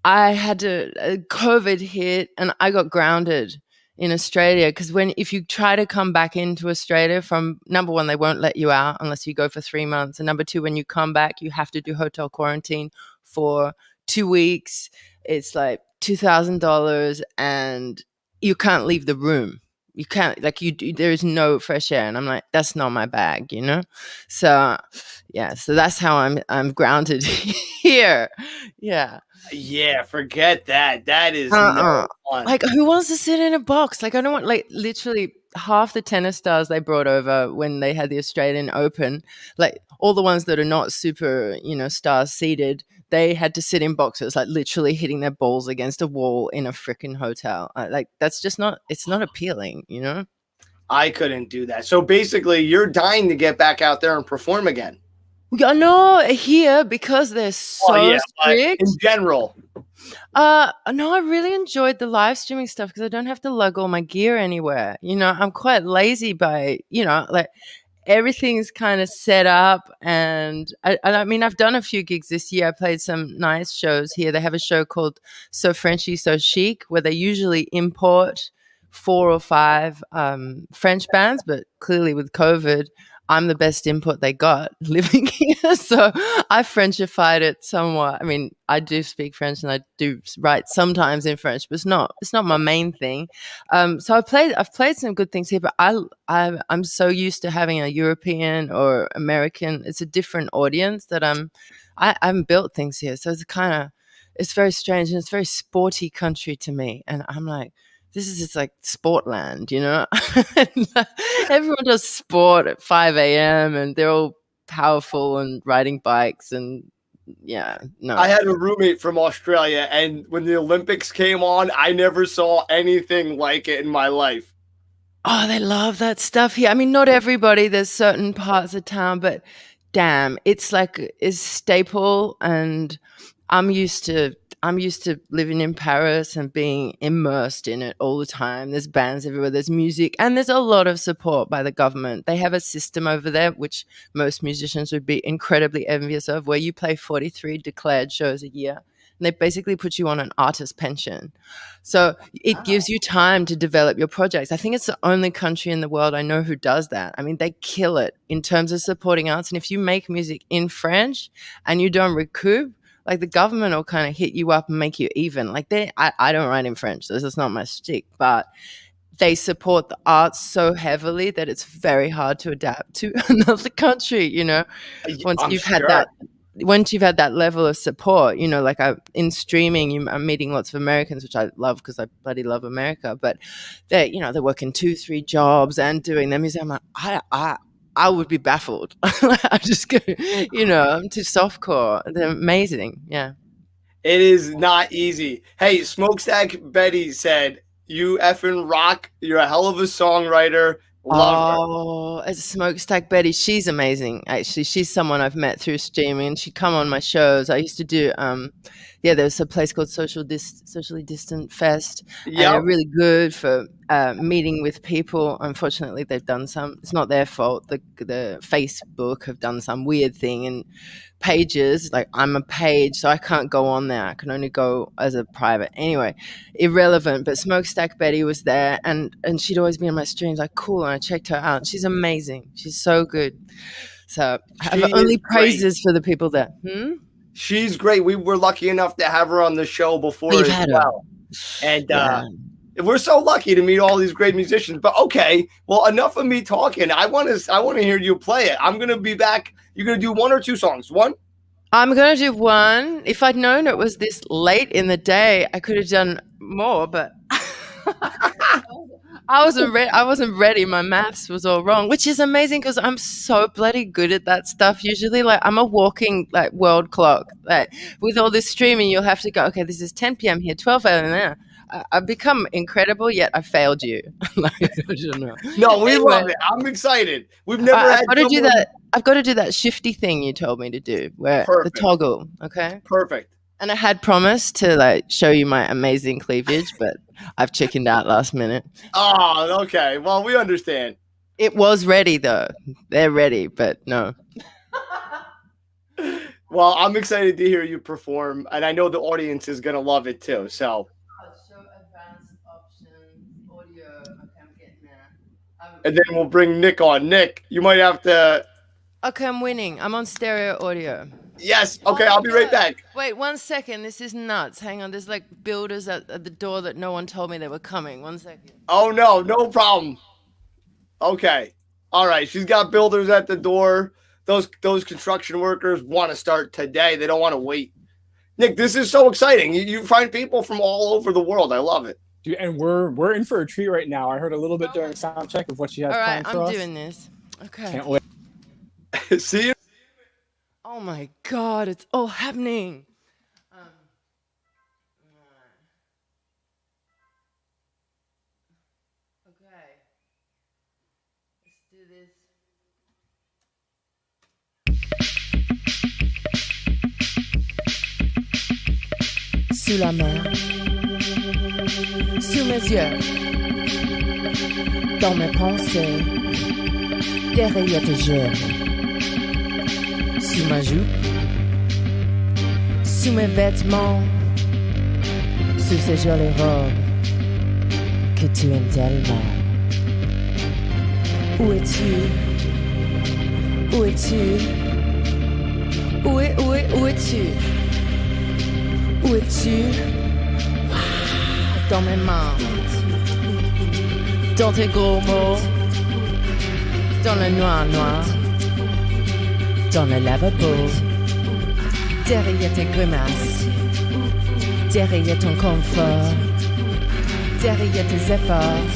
I had COVID hit, and I got grounded in Australia because if you try to come back into Australia from number one, they won't let you out unless you go for 3 months, and number two, when you come back, you have to do hotel quarantine for 2 weeks. It's like $2,000, and you can't leave the room. You can't there is no fresh air, and I'm like, that's not my bag, you know. So yeah, so that's how I'm grounded here. Yeah. Yeah, forget that. That is no fun. Like, who wants to sit in a box? Like, I don't want, like, literally half the tennis stars they brought over when they had the Australian Open, like all the ones that are not super, stars seated, they had to sit in boxes, like literally hitting their balls against a wall in a freaking hotel. Like, that's just it's not appealing, you know? I couldn't do that. So basically, you're dying to get back out there and perform again. No, here, because they're so strict. In general. No, I really enjoyed the live streaming stuff because I don't have to lug all my gear anywhere. I'm quite lazy by, like everything's kind of set up. And I mean, I've done a few gigs this year. I played some nice shows here. They have a show called So Frenchy, So Chic, where they usually import 4 or 5 French bands, but clearly with COVID, I'm the best input they got living here. So I Frenchified it somewhat. I mean, I do speak French and I do write sometimes in French, but it's not my main thing. So I've played some good things here, but I'm so used to having a European or American. It's a different audience that I haven't built things here. So it's very strange, and it's a very sporty country to me. And I'm like, this is just like Sportland, you know? Everyone does sport at 5 a.m. and they're all powerful and riding bikes and no. I had a roommate from Australia, and when the Olympics came on, I never saw anything like it in my life. Oh, they love that stuff here. I mean, not everybody. There's certain parts of town, but damn, it's staple, and I'm used to living in Paris and being immersed in it all the time. There's bands everywhere, there's music, and there's a lot of support by the government. They have a system over there, which most musicians would be incredibly envious of, where you play 43 declared shows a year, and they basically put you on an artist pension. So it gives you time to develop your projects. I think it's the only country in the world I know who does that. I mean, they kill it in terms of supporting arts. And if you make music in French and you don't recoup, like the government will kind of hit you up and make you even. Like I don't write in French, so this is not my shtick, but they support the arts so heavily that it's very hard to adapt to another country, you know, once you've had that level of support, you know, like in streaming, I'm meeting lots of Americans, which I love because I bloody love America, but they're working 2-3 jobs and doing their music. I'm like, I would be baffled. I just go, I'm too softcore. They're amazing. Yeah. It is not easy. Hey, Smokestack Betty said, you effing rock. You're a hell of a songwriter. Love her. As a Smokestack Betty, she's amazing. Actually, she's someone I've met through streaming, and she'd come on my shows. I used to do, there's a place called Socially Distant Fest. Yep. And they're really good for meeting with people. Unfortunately, they've done it's not their fault. The Facebook have done some weird thing, and pages, like I'm a page, so I can't go on there. I can only go as a private. Anyway, irrelevant. But Smokestack Betty was there, and she'd always be on my streams. Like, cool. And I checked her out. She's amazing. She's so good. So I have only praises for the people there. She's great. We were lucky enough to have her on the show before as well. And Yeah. we're so lucky to meet all these great musicians. But okay, well, enough of me talking. I want to hear you play it. I'm gonna be back. You're gonna do 1 or 2 songs. One. I'm going to do one. If I'd known it was this late in the day, I could have done more, but I wasn't ready. My maths was all wrong, which is amazing because I'm so bloody good at that stuff. Usually, like I'm a walking like world clock. Like with all this streaming, you'll have to go. Okay, this is 10 p.m. here, 12 a.m. there. I've become incredible, yet I failed you. Like, I don't know. No, we Anyway. love it. I'm excited. We've never had I've got to do someone- that. I've got to do that shifty thing you told me to do, where Perfect. the toggle. Okay. Perfect. And I had promised to like show you my amazing cleavage, but I've chickened out last minute. Oh, okay. Well, we understand. It was ready though. They're ready, but no. Well, I'm excited to hear you perform, and I know the audience is gonna love it too. So, Show advanced options, audio. Okay, I'm getting there. and then we'll bring Nick on. Nick, you might have to. Okay, I'm winning. I'm on stereo audio. Yes. Okay, I'll be right back. Wait, 1 second. This is nuts. Hang on. There's like builders at the door that no one told me they were coming. 1 second. Oh no, no problem. Okay. All right. She's got builders at the door. Those construction workers want to start today. They don't want to wait. Nick, this is so exciting. You find people from all over the world. I love it. Dude, and we're in for a treat right now. I heard a little bit during sound check of what she has All right, planned for I'm us. doing this. Okay. Can't wait. See you. Oh my God, it's all happening. Okay. Let's do this. Sous la mer, sous mes yeux, dans mes pensées, derrière tes yeux. Sous ma joue, sous mes vêtements, sous ces jolies robes que tu aimes tellement. Où es-tu? Où es-tu? Où es-tu? Où es-tu? Dans mes mains, dans tes gros mots, dans le noir, dans le lavabo, derrière tes grimaces, derrière ton confort, derrière tes efforts,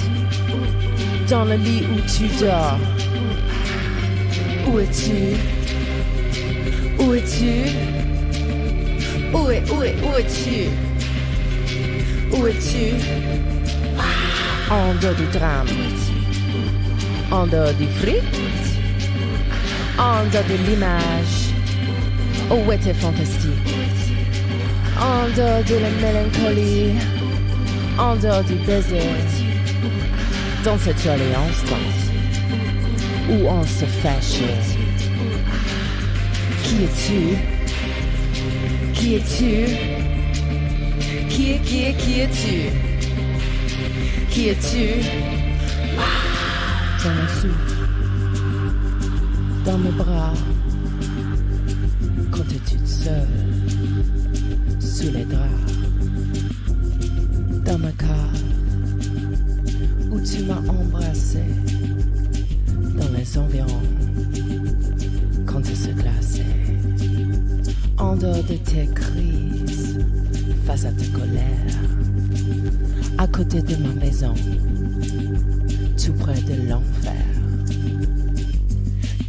dans le lit où tu dors. Où es-tu? Où es-tu? Où es-tu? Où es-tu? En dehors du drame, en dehors du fric, en dehors de l'image, où était fantastique, en dehors de la mélancolie, en dehors du baiser, dans cette jolie instant où on se fâchait. Qui es-tu? Qui es-tu? Qui es-tu? Qui es-tu? Dans mon souffle, dans mes bras, quand tu es toute seule, sous les draps, dans ma cave, où tu m'as embrassé, dans les environs, quand tu se glaçait, en dehors de tes crises, face à ta colère, à côté de ma maison, tout près de l'enfer.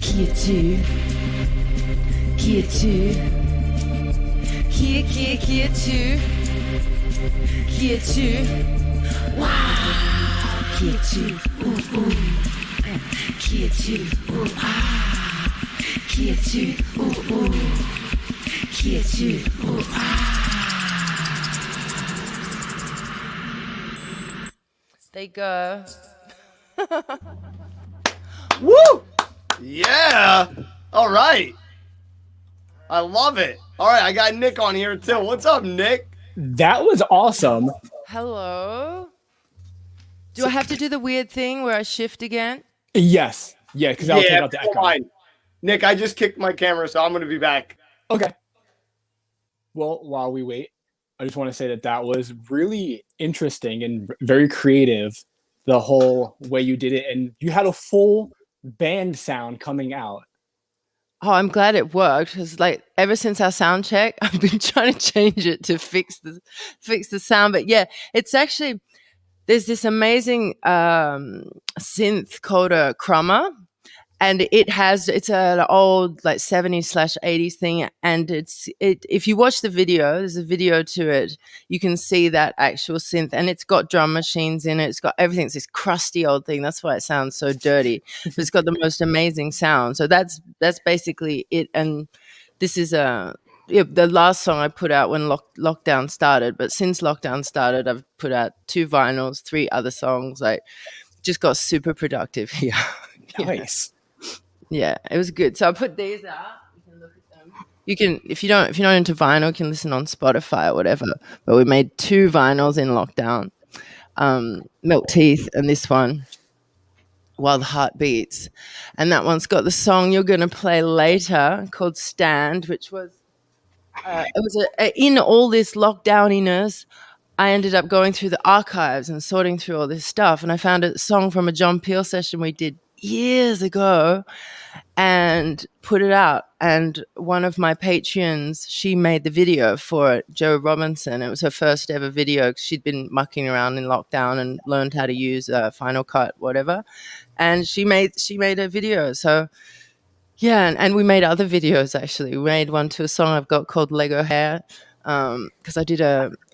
Qui es-tu? Qui es-tu? Qui es-tu? Qui es-tu? Qui es-tu? Qui es-tu? Qui es-tu? Qui es-tu? There you go. Woo! Yeah. All right. I love it. All right, I got Nick on here too. What's up, Nick? That was awesome. Hello. Do I have to do the weird thing where I shift again? Yes. Yeah, because I'll take out the echo. fine. Nick, I just kicked my camera, so I'm going to be back. Okay. Well, while we wait, I just want to say that was really interesting and very creative, the whole way you did it. And you had a full band sound coming out. Oh, I'm glad it worked because, like, ever since our sound check, I've been trying to change it to fix the sound. But yeah, it's actually there's this amazing synth called a Crummer, and it's an old like 70s/80s thing, and if you watch the video, there's a video to it, you can see that actual synth, and it's got drum machines in it, it's got everything. It's this crusty old thing, that's why it sounds so dirty, but it's got the most amazing sound. So that's basically it. And this is the last song I put out when lockdown started, but since lockdown started I've put out 2 vinyls, 3 other songs, like just got super productive here. Nice. Yeah, it was good. So I put these out. You can look at them. You can, if you're not into vinyl, you can listen on Spotify or whatever. But we made 2 vinyls in lockdown. Milk Teeth and this one, While the Heart Beats. And that one's got the song you're going to play later called Stand, which was it was in all this lockdowniness. I ended up going through the archives and sorting through all this stuff, and I found a song from a John Peel session we did years ago and put it out. And one of my Patreons, she made the video for it, Jo Robinson. It was her first ever video because she'd been mucking around in lockdown and learned how to use Final Cut, whatever. And she made a video. So yeah, and we made other videos actually. We made one to a song I've got called Lego Hair. Because I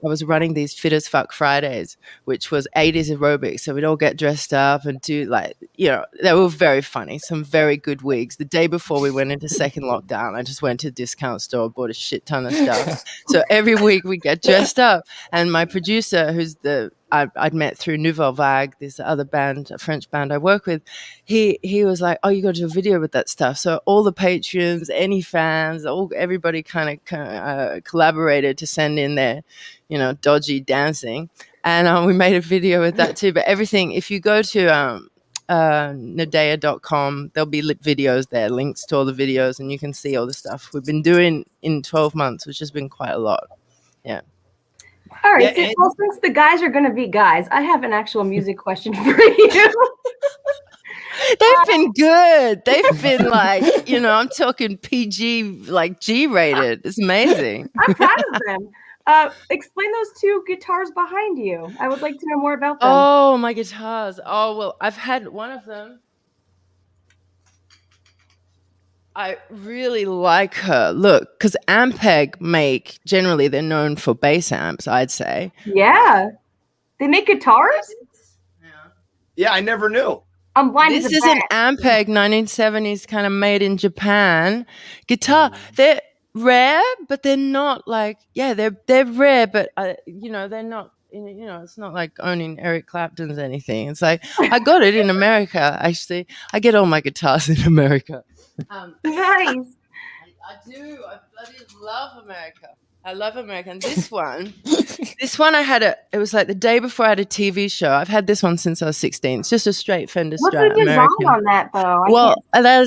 was running these Fit as Fuck Fridays, which was 80s aerobics. So we'd all get dressed up and do, like, they were very funny. Some very good wigs. The day before we went into second lockdown, I just went to a discount store, bought a shit ton of stuff. So every week we get dressed up. And my producer, who's I'd met through Nouvelle Vague, this other band, a French band I work with, he was like, oh, you got to do a video with that stuff. So all the patrons, any fans, everybody kind of collaborated to send in their, dodgy dancing. And we made a video with that too. But everything, if you go to Nadeah.com, there'll be videos there, links to all the videos, and you can see all the stuff we've been doing in 12 months, which has been quite a lot. Yeah. All right. Yeah, well, since the guys are going to be guys, I have an actual music question for you. They've been good. They've been like, I'm talking PG, like G-rated. It's amazing. I'm proud of them. Explain those 2 guitars behind you. I would like to know more about them. Oh, my guitars. Oh, well, I've had one of them. I really like her. Look, because Ampeg generally they're known for bass amps, I'd say. Yeah. They make guitars? Yeah, I never knew. I'm blind. This is an Ampeg 1970s kind of made in Japan guitar. They're rare, but they're not like, they're rare, but they're not, it's not like owning Eric Clapton's anything. It's like, I got it in America, actually. I get all my guitars in America. Nice. I do. I bloody love America. I love America. And this one I had it was like the day before I had a TV show. I've had this one since I was 16. It's just a straight Fender Strat. What's the design on that though?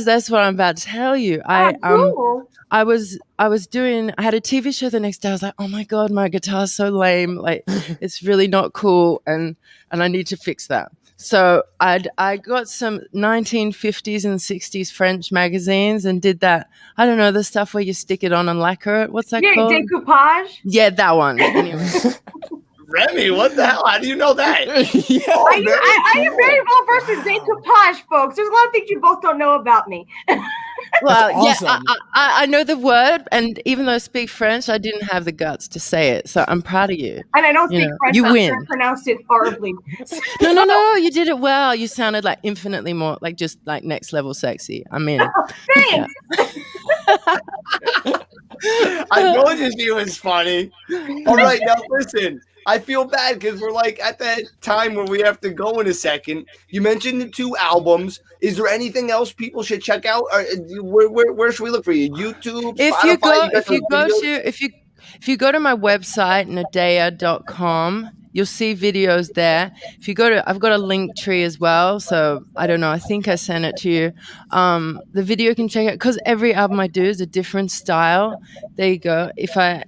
That's what I'm about to tell you. Cool. I had a TV show the next day. I was like, oh my God, my guitar's so lame. Like, it's really not cool. And I need to fix that. So I got some 1950s and 60s French magazines and did that. I don't know, the stuff where you stick it on and lacquer it. What's that called? Decoupage? Yeah, that one. Anyway. Remy, what the hell? How do you know that? I am very well versed in decoupage, folks. There's a lot of things you both don't know about me. Well, awesome. Yeah, I know the word, and even though I speak French, I didn't have the guts to say it. So I'm proud of you. And I don't speak French. You win. I pronounced it horribly. No, you did it well. You sounded like infinitely more, like just like next level sexy. I mean, thanks. I told you she was funny. All right, now listen. I feel bad because we're like at that time where we have to go in a second. You mentioned the 2 albums. Is there anything else people should check out? Or where should we look for you? YouTube, Spotify? If you go to my website, Nadeah.com, you'll see videos there. If you go to, I've got a link tree as well. So I don't know. I think I sent it to you. The video you can check out, because every album I do is a different style. There you go. If I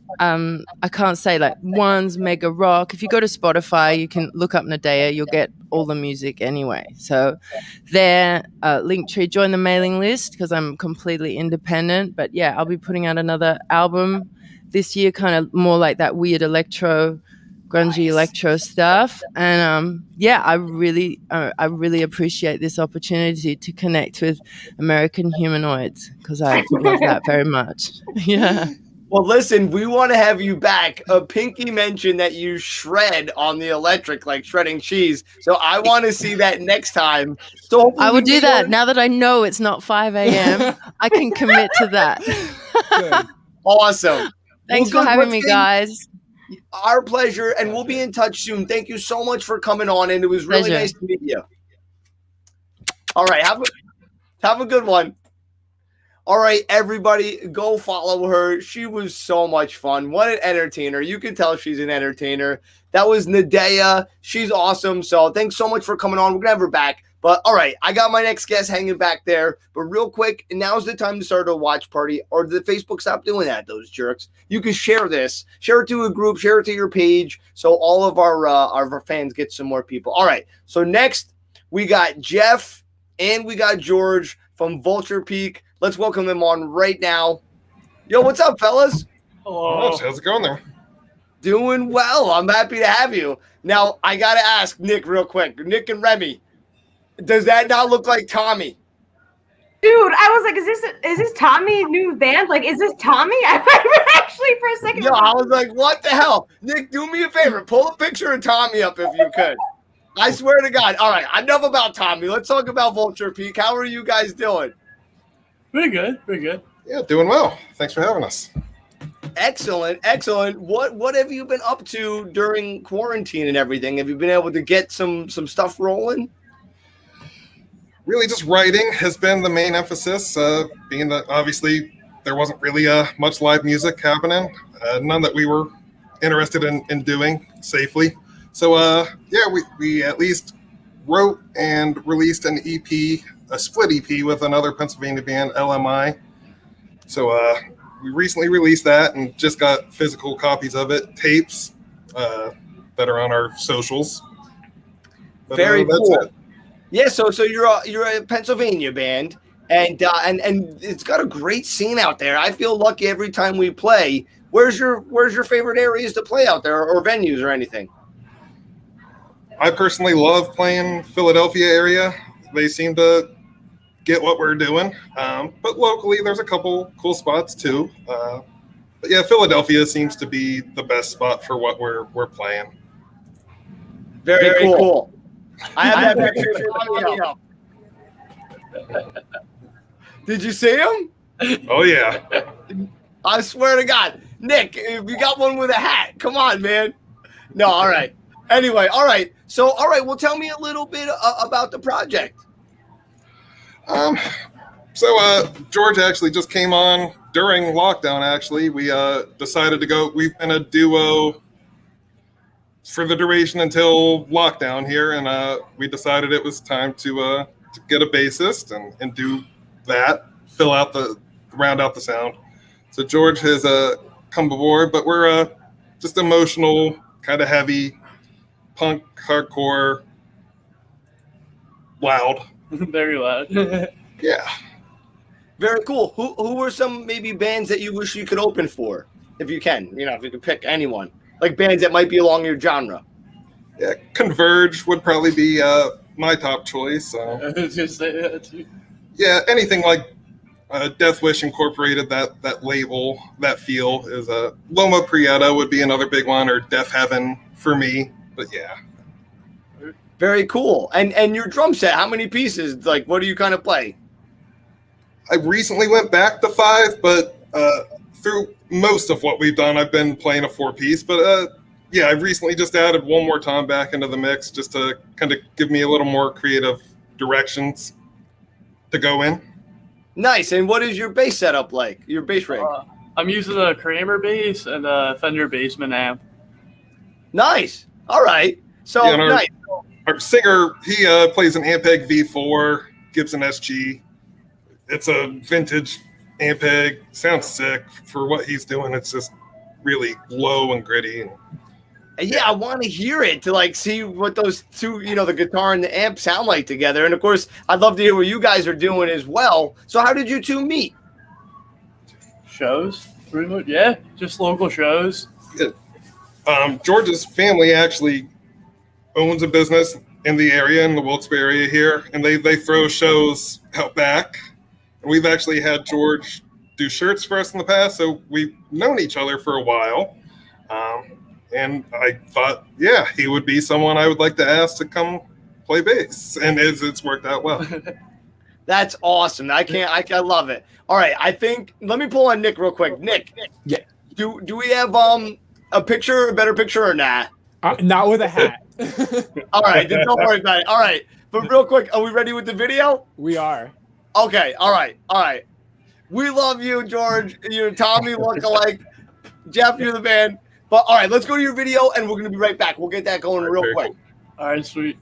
can't say like one's mega rock. If you go to Spotify, you can look up Nadeah. You'll get all the music anyway. So there, Linktree, join the mailing list because I'm completely independent. But yeah, I'll be putting out another album this year, kind of more like that weird electro, grungy electro stuff. And yeah, I really appreciate this opportunity to connect with American humanoids because I love that very much. Yeah. Well, listen, we want to have you back. Pinky mentioned that you shred on the electric, like shredding cheese. So I want to see that next time. So I will do that. Now that I know it's not 5 a.m., I can commit to that. Awesome. Thanks for having me, guys. Our pleasure, and we'll be in touch soon. Thank you so much for coming on, and it was really nice to meet you. All right, have a good one. All right, everybody, go follow her. She was so much fun. What an entertainer. You can tell she's an entertainer. That was Nadeah. She's awesome. So thanks so much for coming on. We're going to have her back. But all right, I got my next guest hanging back there. But real quick, now's the time to start a watch party, or did Facebook stop doing that, those jerks? You can share this. Share it to a group. Share it to your page so all of our fans get some more people. All right, so next we got Jeff and we got George from Vulturepeak. Let's welcome them on right now. Yo, what's up, fellas? Hello. How's it going there? Doing well. I'm happy to have you. Now, I got to ask Nick real quick. Nick and Remy, does that not look like Tommy? Dude, I was like, is this Tommy new band? Like, is this Tommy? I remember actually for a second. Yo, I was like, what the hell? Nick, do me a favor. Pull a picture of Tommy up if you could. I swear to God. All right, enough about Tommy. Let's talk about Vulturepeak. How are you guys doing? Pretty good. Yeah, doing well. Thanks for having us. Excellent. What have you been up to during quarantine and everything? Have you been able to get some stuff rolling? Really, just writing has been the main emphasis, being that obviously there wasn't really much live music happening, none that we were interested in doing safely. So, yeah, we at least wrote and released an EP, a split EP with another Pennsylvania band, LMI. So we recently released that and just got physical copies of it, tapes that are on our socials. But, Very cool. It. Yeah, so you're a Pennsylvania band, and it's got a great scene out there. I feel lucky every time we play. Where's your favorite areas to play out there, or venues or anything? I personally love playing Philadelphia area. They seem to get what we're doing. But locally, there's a couple cool spots too. But yeah, Philadelphia seems to be the best spot for what we're playing. Very cool. I have that picture of Tommy up. Did you see him? Oh yeah. I swear to God, Nick, if you got one with a hat, come on, man. No, all right. Anyway, all right. So, all right. Well, tell me a little bit about the project. So George actually just came on during lockdown. Actually, we decided to go. We've been a duo for the duration until lockdown here, and we decided it was time to get a bassist and do that, round out the sound. So George has come aboard, but we're just emotional, kind of heavy, punk, hardcore, loud. Very loud. Yeah. Very cool. Who are some maybe bands that you wish you could open for, if you can? You know, if you could pick anyone, like bands that might be along your genre. Yeah, Converge would probably be my top choice. Just say that too. Yeah, anything like Death Wish Incorporated, that label, that feel is Loma Prieta would be another big one, or Death Heaven for me. But yeah. Very cool. And your drum set, how many pieces? Like, what do you kind of play? I recently went back to 5, but through most of what we've done, I've been playing a 4-piece. But yeah, I recently just added one more tom back into the mix just to kind of give me a little more creative directions to go in. Nice. And what is your bass setup like? Your bass rig? I'm using a Kramer bass and a Fender Bassman amp. Nice. All right. So Yeah, and nice. our singer, he plays an Ampeg V4 Gibson SG. It's a vintage Ampeg. Sounds sick for what he's doing. It's just really low and gritty. And Yeah, I want to hear it to like see what those two, the guitar and the amp sound like together. And of course, I'd love to hear what you guys are doing as well. So how did you two meet? Shows, pretty much. Yeah, just local shows. George's family actually owns a business in the area, in the Wilkes-Barre area here, and they throw shows out back. And we've actually had George do shirts for us in the past, so we've known each other for a while. And I thought, yeah, he would be someone I would like to ask to come play bass, and it's worked out well. That's awesome. I love it. All right, let me pull on Nick real quick. Nick, Yeah. do we have a better picture or not? Not with a hat. All right, then don't worry about it. All right, but real quick, are we ready with the video? We are. Okay, all right. We love you, George. You're Tommy lookalike. Jeff, you're the man. But all right, let's go to your video, and we're gonna be right back. We'll get that going real quick. All right, sweet.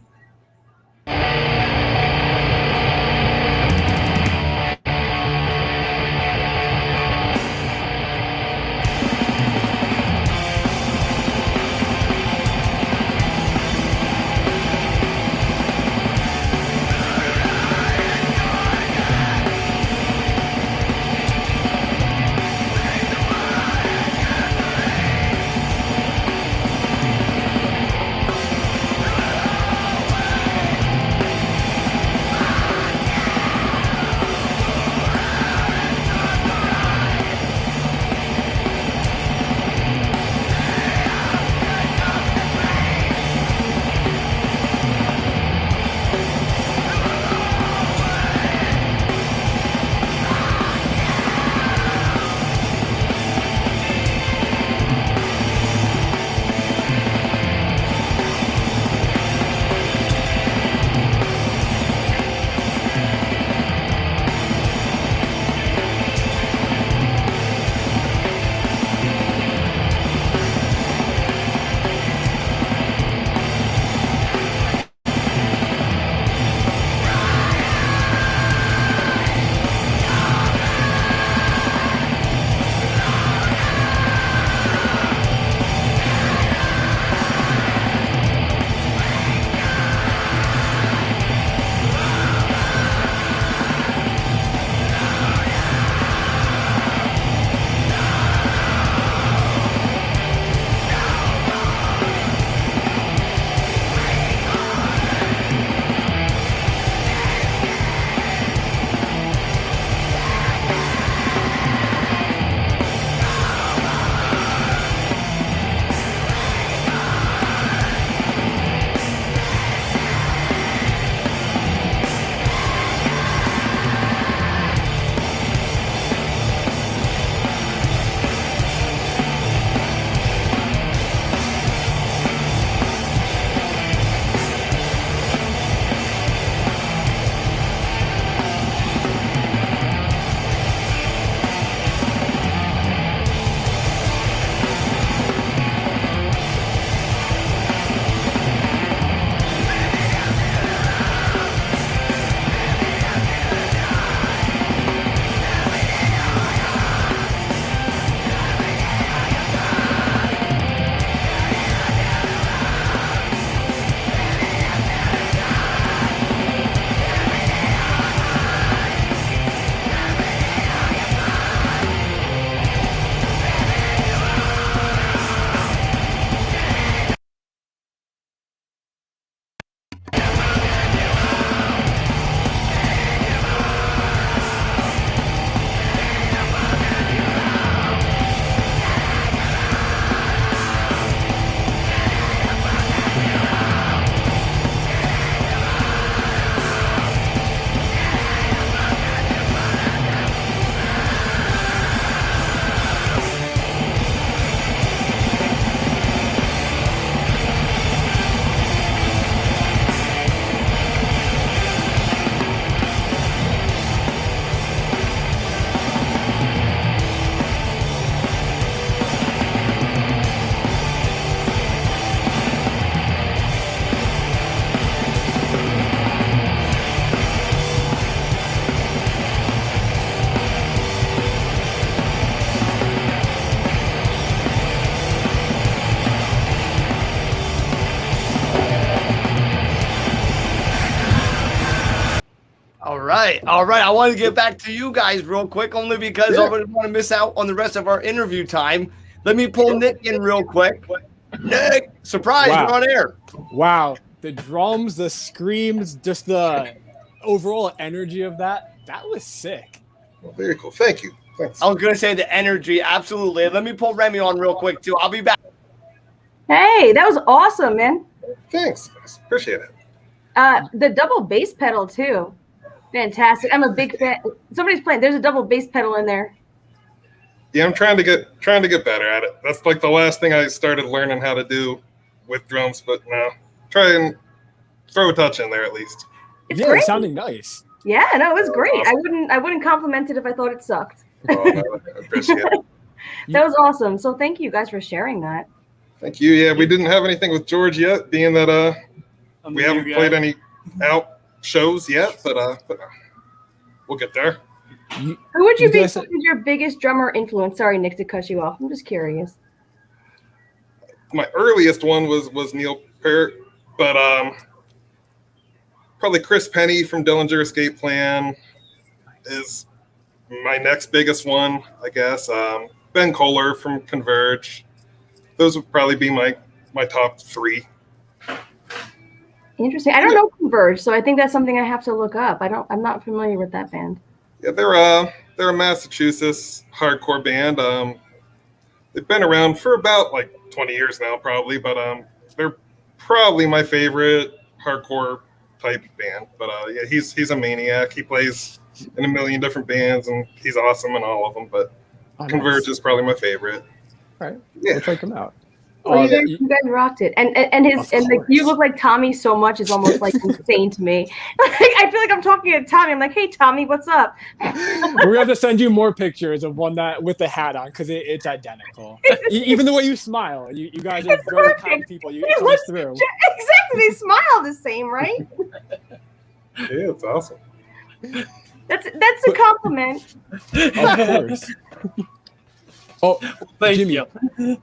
right. I want to get back to you guys real quick, only because I wouldn't want to miss out on the rest of our interview time. Let me pull Nick in real quick. Nick, surprise, Wow. we're on air. Wow. The drums, the screams, just the overall energy of that was sick. Well, very cool. Thank you. Thanks. I was going to say the energy, absolutely. Let me pull Remy on real quick, too. I'll be back. Hey, that was awesome, man. Thanks. Appreciate it. The double bass pedal too, fantastic. I'm a big fan. Somebody's playing. There's a double bass pedal in there. Yeah, I'm trying to get better at it. That's like the last thing I started learning how to do with drums, but no, try and throw a touch in there at least. It's yeah, great. It's sounding nice. Yeah, no, it was great. Awesome. I wouldn't compliment it if I thought it sucked. Oh, no, I appreciate it. That was awesome. So thank you guys for sharing that. Thank you. Yeah, we didn't have anything with George yet, being that we haven't played any out shows yet, but we'll get there. Who would you be guys- your biggest drummer influence? Sorry, Nick, to cut you off. I'm just curious. My earliest one was Neil Peart, but probably Chris Penny from Dillinger Escape Plan is my next biggest one, I guess. Ben Kohler from Converge. Those would probably be my top three. Interesting. I don't know Converge, so I think that's something I have to look up. I'm not familiar with that band. Yeah, they're a Massachusetts hardcore band. They've been around for about like 20 years now, probably, but they're probably my favorite hardcore type band. But yeah, he's a maniac. He plays in a million different bands, and he's awesome in all of them. But Converge is probably my favorite. All right, Yeah. we'll check them out. Well, you guys rocked it, and you look like Tommy so much is almost like insane to me. I feel like I'm talking to Tommy. I'm like, hey Tommy, what's up? We're gonna have to send you more pictures of one that with the hat on because it's identical. Even the way you smile, you guys are very kind people. It comes through. Exactly, they smile the same, right? Yeah, it's awesome. That's a compliment. Of course. Oh, Thank Jimmy. you.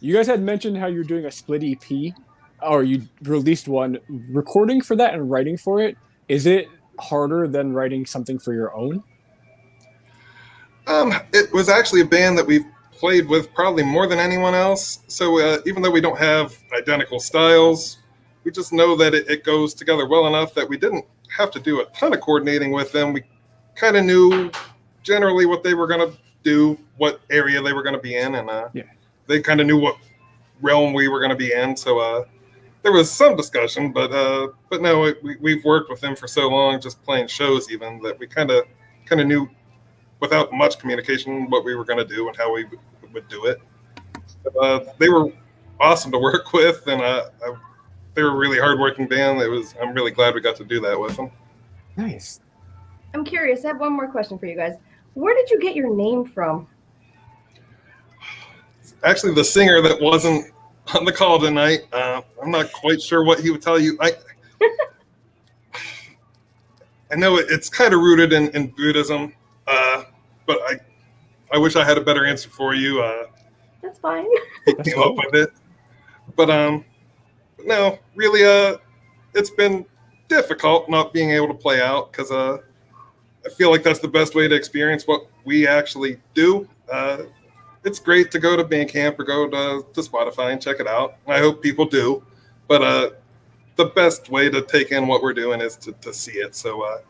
You guys had mentioned how you're doing a split EP, or you released one. Recording for that and writing for it, is it harder than writing something for your own? It was actually a band that we've played with probably more than anyone else. So even though we don't have identical styles, we just know that it goes together well enough that we didn't have to do a ton of coordinating with them. We kind of knew generally what they were going to do, what area they were going to be in, and they kind of knew what realm we were going to be in. So there was some discussion, but no, we've worked with them for so long, just playing shows even, that we kind of knew without much communication what we were going to do and how we would do it. They were awesome to work with, and they were a really hardworking band. I'm really glad we got to do that with them. Nice. I'm curious. I have one more question for you guys. Where did you get your name from? Actually, the singer that wasn't on the call tonight, I'm not quite sure what he would tell you. I know it's kind of rooted in Buddhism, but I wish I had a better answer for you. That's fine. He came up with it. But no, really, it's been difficult not being able to play out because I feel like that's the best way to experience what we actually do. It's great to go to Bandcamp or go to Spotify and check it out. I hope people do. But the best way to take in what we're doing is to see it. So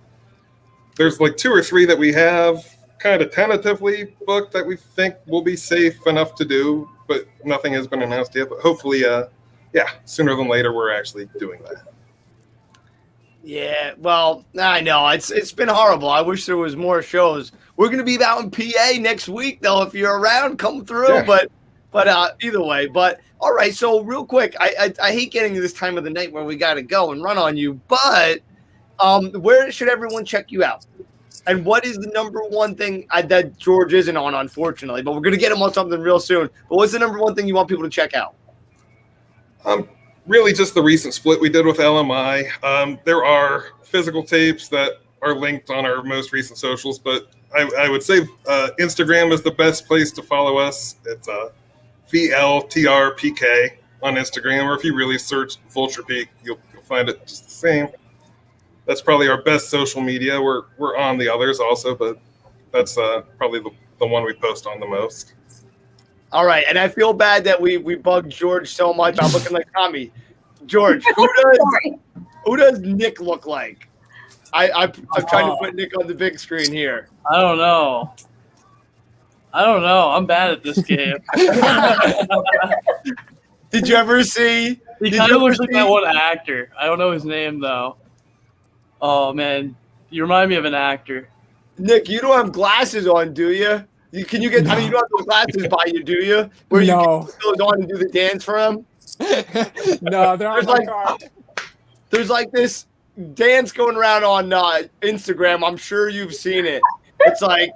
there's like 2 or 3 that we have kind of tentatively booked that we think will be safe enough to do, but nothing has been announced yet. But hopefully, sooner than later, we're actually doing that. Yeah, well, I know it's been horrible. I wish there was more shows. We're gonna be out in PA next week, though. If you're around, come through. Yeah. But either way. But all right. So real quick, I hate getting to this time of the night where we got to go and run on you. But where should everyone check you out? And what is the number one thing that George isn't on, unfortunately? But we're gonna get him on something real soon. But what's the number one thing you want people to check out? Really just the recent split we did with LMI. There are physical tapes that are linked on our most recent socials, but I would say Instagram is the best place to follow us. It's VLTRPK on Instagram, or if you really search Vulturepeak, you'll find it just the same. that's probably our best social media. We're on the others also, but that's probably the one we post on the most. All right, and I feel bad that we bugged George so much. I'm looking like Tommy. George, who does Nick look like? I'm trying to put Nick on the big screen here. I don't know. I'm bad at this game. Did you ever see? He kind of looks like that one actor. I don't know his name though. Oh man, you remind me of an actor. Nick, you don't have glasses on, do you? Can you get? I mean, you don't have those glasses by you, do you? Where you can put those on and do the dance for him? No, they're on my car. There's like this dance going around on Instagram. I'm sure you've seen it. It's I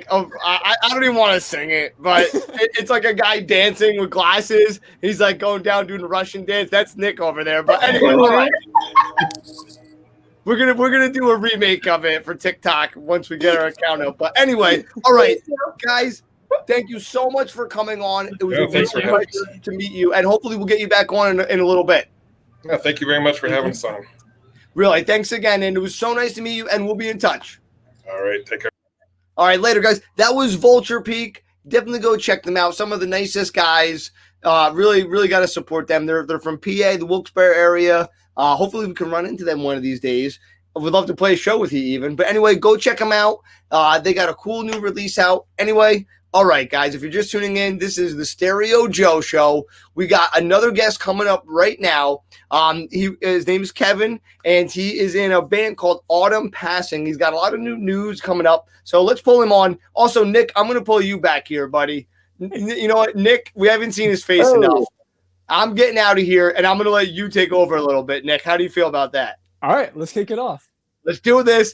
don't even want to sing it, but it's like a guy dancing with glasses. He's like going down doing the Russian dance. That's Nick over there. But anyway, all right. We're gonna do a remake of it for TikTok once we get our account up. But anyway, all right, guys, thank you so much for coming on. It was a pleasure to meet you, and hopefully we'll get you back on in a little bit. Yeah, thank you very much for having us on. Really, thanks again, and it was so nice to meet you. And we'll be in touch. All right, take care. All right, later, guys. That was Vulturepeak. Definitely go check them out. Some of the nicest guys. Really got to support them. They're from PA, the Wilkes-Barre area. Hopefully we can run into them one of these days. I would love to play a show with you even. But anyway, go check them out. They got a cool new release out. Anyway, all right, guys, if you're just tuning in, this is the Stereo Joe Show. We got another guest coming up right now. His name is Kevin, and he is in a band called Autumn Passing. He's got a lot of new news coming up. So let's pull him on. Also, Nick, I'm going to pull you back here, buddy. You know what, Nick, we haven't seen his face enough. I'm getting out of here, and I'm going to let you take over a little bit, Nick. How do you feel about that? All right, let's kick it off. Let's do this.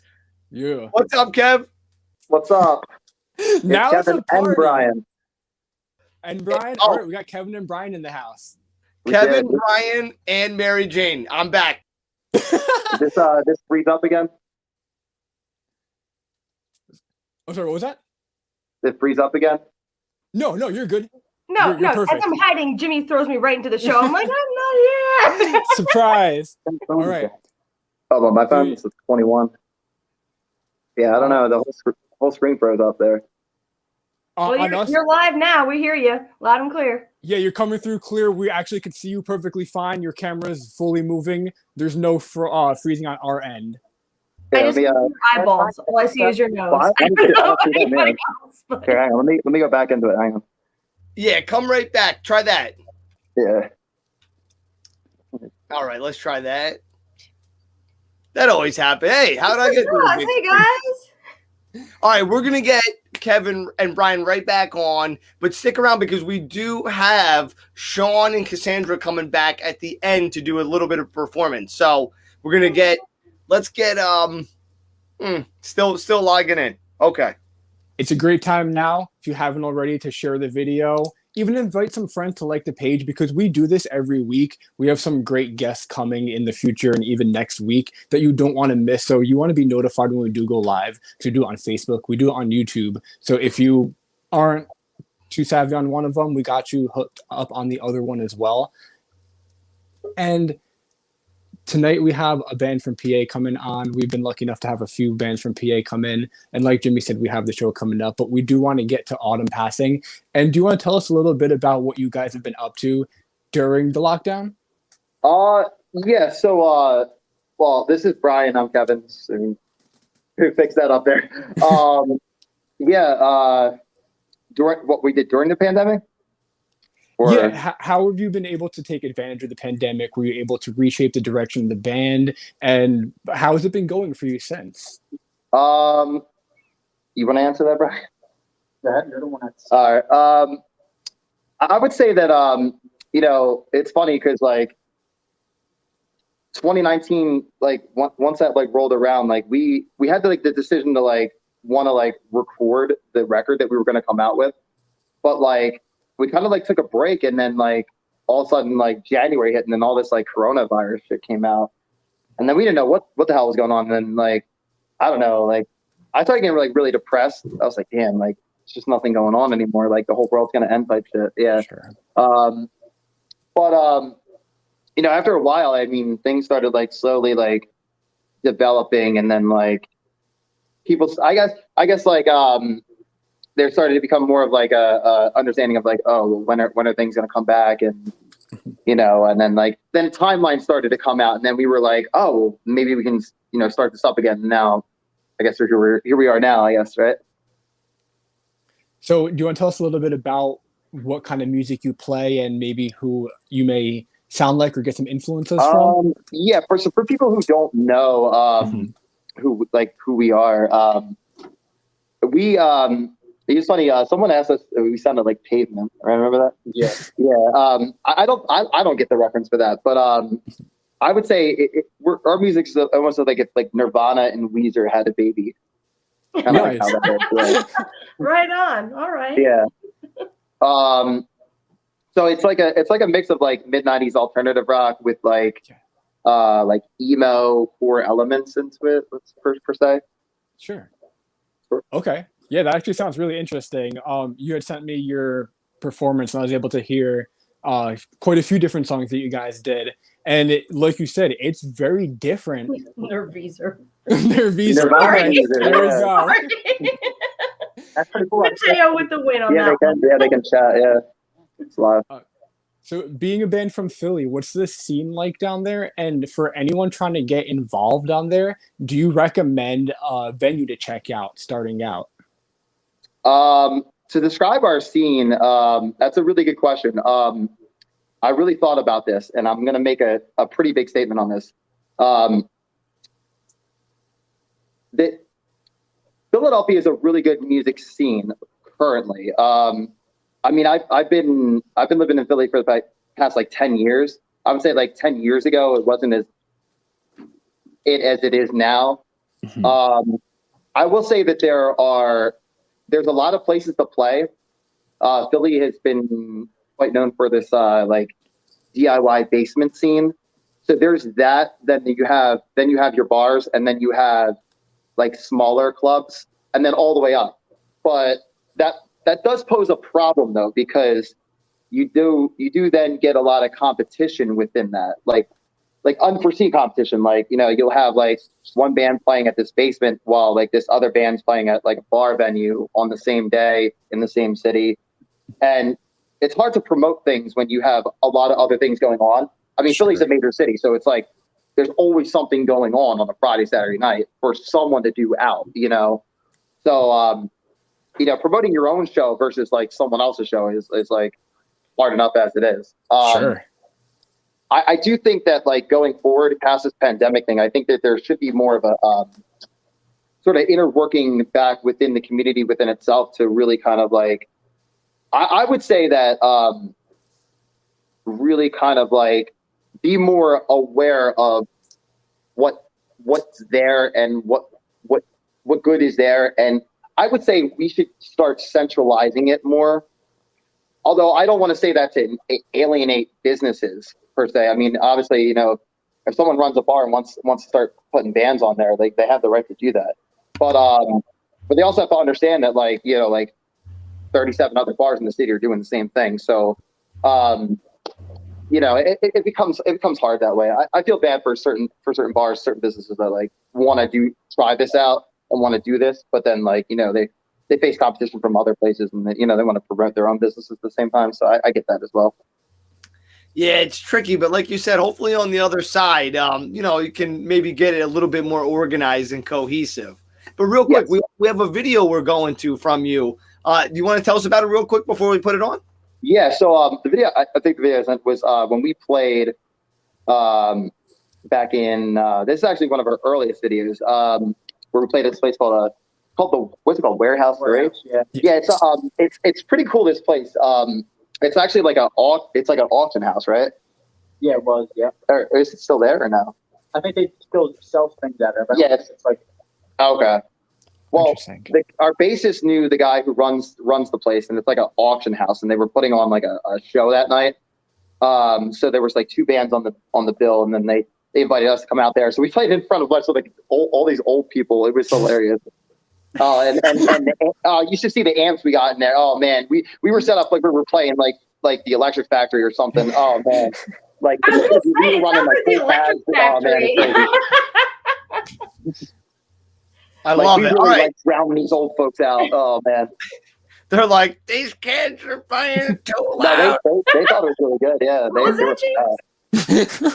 Yeah. What's up, Kev? What's up? Now it's Kevin and Bryan. And Bryan? All right, we got Kevin and Bryan in the house. Kevin, Bryan, and Mary Jane. I'm back. This freeze up again? Oh, sorry, what was that? Did it freeze up again? No, you're good. No, you're as perfect. I'm hiding, Jimmy throws me right into the show. I'm like, I'm not here. Surprise. All right. Oh, but my phone is 21. Yeah, I don't know. The whole screen froze up there. Well, you're live now. We hear you loud and clear. Yeah, you're coming through clear. We actually can see you perfectly fine. Your camera's fully moving. There's no freezing on our end. I just see your eyeballs. All I see is your nose. I don't know anybody else, but... Okay, hang on. Let me go back into it. Hang on. Yeah, come right back. Try that. Yeah. All right, let's try that. That always happens. Hey, how did I get this? Hey, guys. All right, we're going to get Kevin and Bryan right back on, but stick around because we do have Sean and Cassandra coming back at the end to do a little bit of performance. So we're going to get, let's get, still logging in. Okay. It's a great time now, if you haven't already, to share the video. Even invite some friends to like the page because we do this every week. We have some great guests coming in the future and even next week that you don't want to miss. So you want to be notified when we do go live. So we do it on Facebook. We do it on YouTube. So if you aren't too savvy on one of them, we got you hooked up on the other one as well. And tonight we have a band from PA coming on. We've been lucky enough to have a few bands from PA come in. And like Jimmy said, we have the show coming up, but we do want to get to Autumn Passing. And do you want to tell us a little bit about what you guys have been up to during the lockdown? Yeah. So, well, this is Bryan. I'm Kevin. Who fixed that up there? During what we did during the pandemic? How have you been able to take advantage of the pandemic? Were you able to reshape the direction of the band? And how has it been going for you since? You want to answer that, Bryan? You're the one that's... All right. I would say that, it's funny because, 2019, once that, rolled around, we had, the decision to, want to, record the record that we were going to come out with. But, we kind of took a break, and then all of a sudden January hit, and then all this coronavirus shit came out, and then we didn't know what the hell was going on. And then I don't know, I started getting really depressed. I was like, damn, it's just nothing going on anymore. The whole world's gonna end type shit. Yeah. Sure. But after a while, I mean, things started slowly developing, and then like people, I guess like there started to become more of like a understanding of like, oh, when are things going to come back, and and then timelines started to come out, and then we were like, oh, maybe we can start this up again. And now I guess here we are now, I guess, right? So do you want to tell us a little bit about what kind of music you play and maybe who you may sound like or get some influences from? Yeah, for people who don't know who we are, it's funny. Someone asked us, we sounded like Pavement. Remember that? Yeah, yeah. I don't get the reference for that, but I would say our music's almost like if like Nirvana and Weezer had a baby. Kind of like how that is, yeah. Right on. All right. Yeah. So it's like a mix of like mid-90s alternative rock with like emo core elements into it, per se. Sure. Okay. Yeah, that actually sounds really interesting. You had sent me your performance, and I was able to hear quite a few different songs that you guys did. And like you said, it's very different. They're Weezer. They're Weezer. Okay, there we go. That's pretty cool. Nadeah with the win on that one. Yeah, they can chat. Yeah, it's live. So being a band from Philly, what's the scene like down there? And for anyone trying to get involved down there, do you recommend a venue to check out starting out? To describe our scene, that's a really good question. I really thought about this, and I'm going to make a pretty big statement on this. That Philadelphia is a really good music scene currently. I mean, I've been living in Philly for the past like 10 years. I would say like 10 years ago, it wasn't as it is now. Mm-hmm. I will say that there's a lot of places to play. Philly has been quite known for this like DIY basement scene. So there's that. Then you have your bars, and then you have like smaller clubs, and then all the way up. But that does pose a problem though, because you do then get a lot of competition within that, like unforeseen competition. Like, you'll have like one band playing at this basement while like this other band's playing at like a bar venue on the same day in the same city. And it's hard to promote things when you have a lot of other things going on. I mean, sure. Philly's a major city, so it's like there's always something going on a Friday, Saturday night for someone to do out, So, promoting your own show versus like someone else's show is like hard enough as it is. Sure. I do think that like going forward past this pandemic thing, I think that there should be more of a sort of inner working back within the community within itself to really kind of like, I would say that really kind of like be more aware of what's there and what good is there. And I would say we should start centralizing it more. Although I don't want to say that to alienate businesses per se. I mean, obviously, if someone runs a bar and wants to start putting bands on there, like they have the right to do that. But they also have to understand that like 37 other bars in the city are doing the same thing. So it becomes hard that way. I feel bad for certain bars, certain businesses that like want to try this out and want to do this, but then like they face competition from other places, and they want to promote their own businesses at the same time. So I get that as well. Yeah, it's tricky, but like you said, hopefully on the other side, you can maybe get it a little bit more organized and cohesive. But real quick, yes. we have a video we're going to from you. Do you want to tell us about it real quick before we put it on? Yeah. So the video, I think the video was when we played back in. This is actually one of our earliest videos. Where we played at this place called Warehouse Garage. Yeah. It's pretty cool. This place. It's actually like an auction house, right? Yeah, it was. Yeah. Or is it still there or no? I think they still sell things at it. But yeah, it's like. Okay. Well, our bassist knew the guy who runs the place, and it's like an auction house, and they were putting on like a show that night. So there was like two bands on the bill, and then they invited us to come out there. So we played in front of like all these old people. It was hilarious. And you should see the amps we got in there. Oh man, we were set up like we were playing like the Electric Factory or something. Oh man, like we were running like full pads. Oh man, it's crazy. I Like, love we it. really All right. like drowning these old folks out. Oh man. They're like, these kids are playing too No, loud. they thought it was really good. Yeah, they were.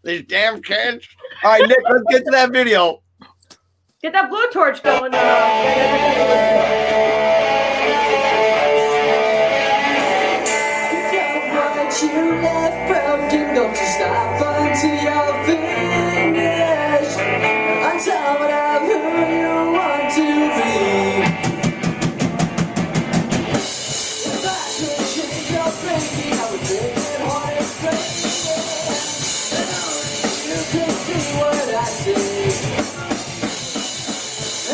These damn kids. All right, Nick, let's get to that video. Get that blue torch going. What you left broken, don't you stop until you're finished. On top of who you want to be. If I could change your thinking, I would take it hard and straight. And only you can see what I see.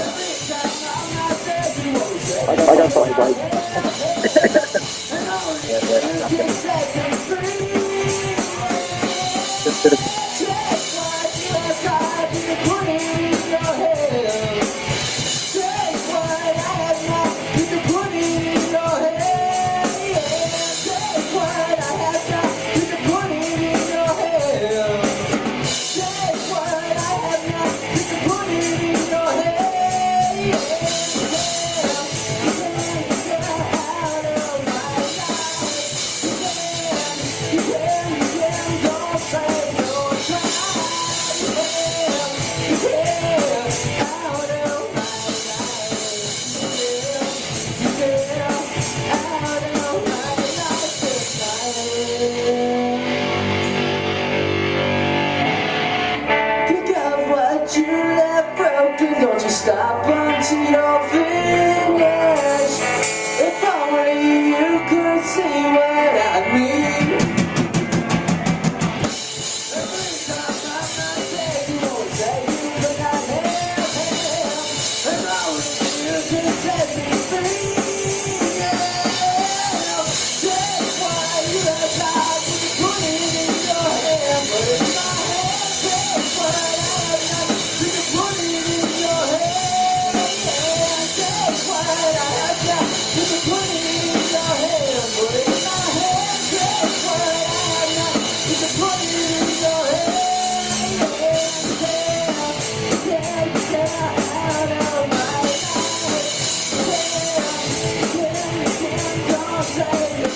Every time I'm not there, you won't say. I got something right. And only you can set me free. Just did it. Pick up what you left broken, don't you stop until you're finished. If only you could see what I mean. Every time I'm not there, you won't say you look at him. And only you can set me free. Take what you have got, put it in your hand, put it in my hand. Take what I have got, you can put it in your hand. Take what I have got, you can put it in your hand, put it in my hand. Take what I have got, you can put it in your hand. Get out of my life. Don't say no.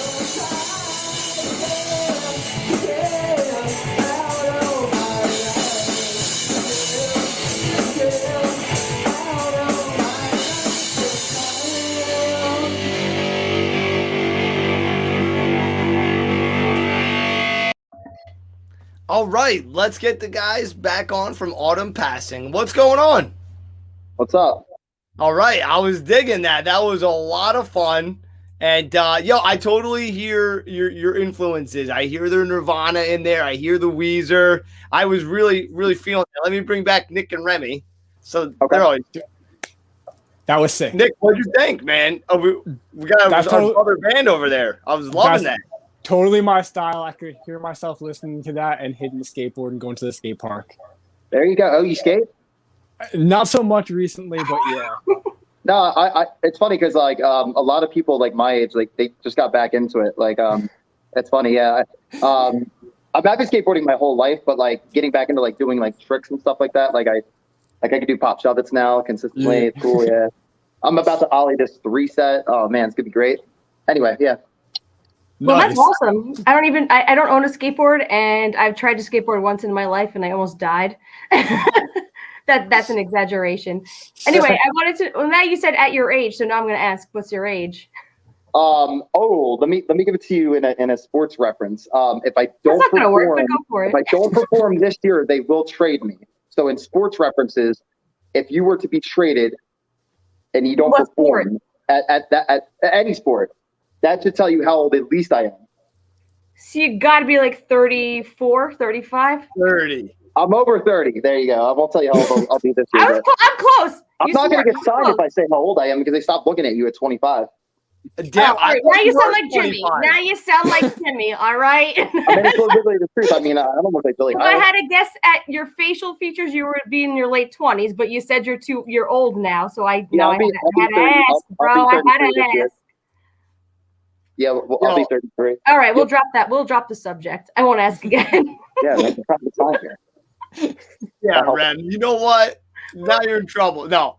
All right, let's get the guys back on from Autumn Passing. What's going on? What's up? All right, I was digging that. That was a lot of fun. And I totally hear your influences. I hear the Nirvana in there. I hear the Weezer. I was really, really feeling it. Let me bring back Nick and Remy. So they're always. That was sick. Nick, what'd you think, man? Oh, we got our other band over there. I was loving that. Totally my style. I could hear myself listening to that and hitting the skateboard and going to the skate park. There you go. Oh, you skate? Not so much recently, but yeah. No, I it's funny because like a lot of people like my age, like they just got back into it. Like it's funny, yeah. I've been skateboarding my whole life, but like getting back into like doing like tricks and stuff like that. Like I could do pop shovels now consistently. Yeah. It's cool, yeah. I'm about to ollie this 3-set. Oh man, it's gonna be great. Anyway, yeah. Well, that's awesome. I don't own a skateboard, and I've tried to skateboard once in my life, and I almost died. That's an exaggeration. Anyway, I wanted to. Well, now you said at your age, so now I'm going to ask, what's your age? Let me give it to you in a sports reference. If I don't That's not gonna work, but perform, go for it. if I don't perform this year, they will trade me. So in sports references, if you were to be traded and you don't perform at any sport, that should tell you how old at least I am. So you got to be like 34, 35? 30. I'm over 30. There you go. I won't tell you how old I'll be this year. I'm close. I'm not going to get signed if I say how old I am because they stop looking at you at 25. Damn, now you sound like Jimmy. Now you sound like Jimmy. All right. I mean, it's literally the truth. I mean, I don't look like Billy. If I had to guess at your facial features, you would be in your late 20s, but you said you're old now, so I had to ask, bro. I had to ask. Yeah, well, I'll be 33. All right, we'll drop that. We'll drop the subject. I won't ask again. Yeah, that's the time here. Yeah, Rem. You know what? Now you're in trouble. No.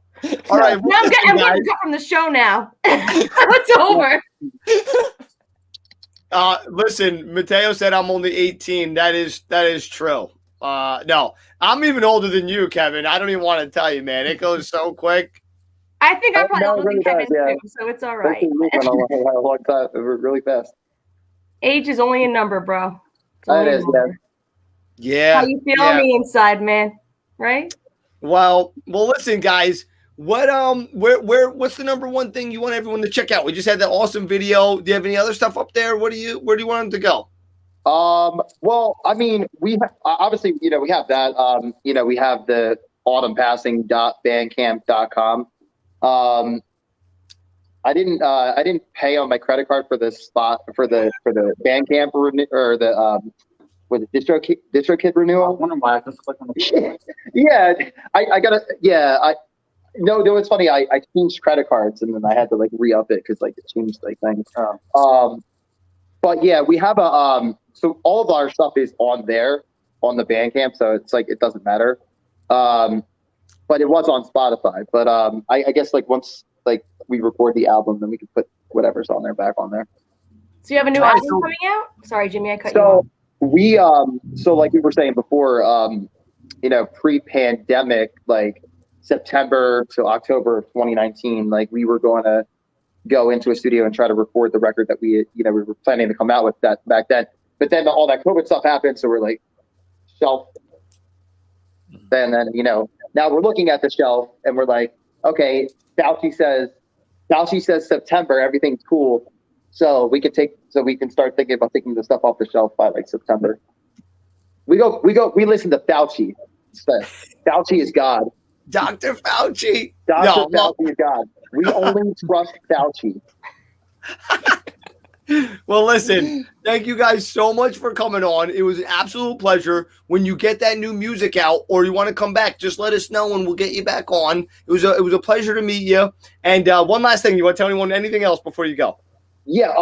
All right. Now I'm getting cut from the show now. It's over. Listen, Mateo said I'm only 18. That is true. No, I'm even older than you, Kevin. I don't even want to tell you, man. It goes so quick. I think I'm probably older than Kevin too, so it's all right. A long time, really fast. Age is only a number, bro. It is, yeah. Yeah. How you feel on the inside, man? Right? Well, listen, guys. What's the number one thing you want everyone to check out? We just had that awesome video. Do you have any other stuff up there? Where do you want them to go? Well, I mean, we obviously, we have that. We have the autumnpassing.bandcamp.com. I didn't pay on my credit card for the spot for the Bandcamp or the with the DistroKid renewal. One of my just click on the Yeah, I gotta. Yeah, no, it's funny. I changed credit cards and then I had to like re-up it because like it changed like things. But yeah, we have a so all of our stuff is on there on the Bandcamp, so it's like it doesn't matter. But it was on Spotify. But I guess like once like we record the album, then we can put whatever's on there back on there. So you have a new album coming out? Sorry, Jimmy, I cut you off. We so like we were saying before, pre-pandemic, like September to October of 2019, like we were going to go into a studio and try to record the record that we were planning to come out with that back then. But then all that COVID stuff happened, so we're like shelf. And then now we're looking at the shelf and we're like, okay, Fauci says September, everything's cool. So we can start thinking about taking the stuff off the shelf by like September. We listen to Fauci. Fauci is God. Dr. Fauci. Fauci is God. We only trust Fauci. Well, listen, thank you guys so much for coming on. It was an absolute pleasure. When you get that new music out or you want to come back, just let us know and we'll get you back on. It was a pleasure to meet you. And one last thing, you want to tell anyone anything else before you go? Yeah,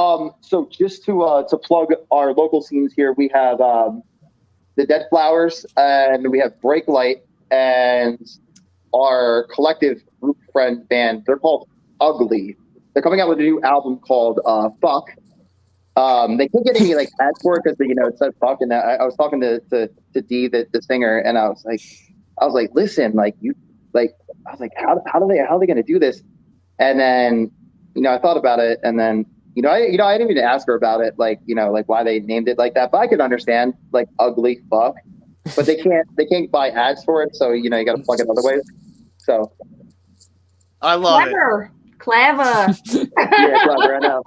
so just to plug our local scenes here, we have the Dead Flowers and we have Break Light and our collective group friend band. They're called Ugly. They're coming out with a new album called Fuck. They couldn't get any like ads for it because it said fuck, and I was talking to Dee, the singer, and I was like, listen, like how are they gonna do this? And then I thought about it, and then I didn't even ask her about it, like why they named it like that, but I could understand like Ugly Fuck, but they can't buy ads for it, so you got to plug it other ways. So I love it. Clever. Yeah, clever. I know.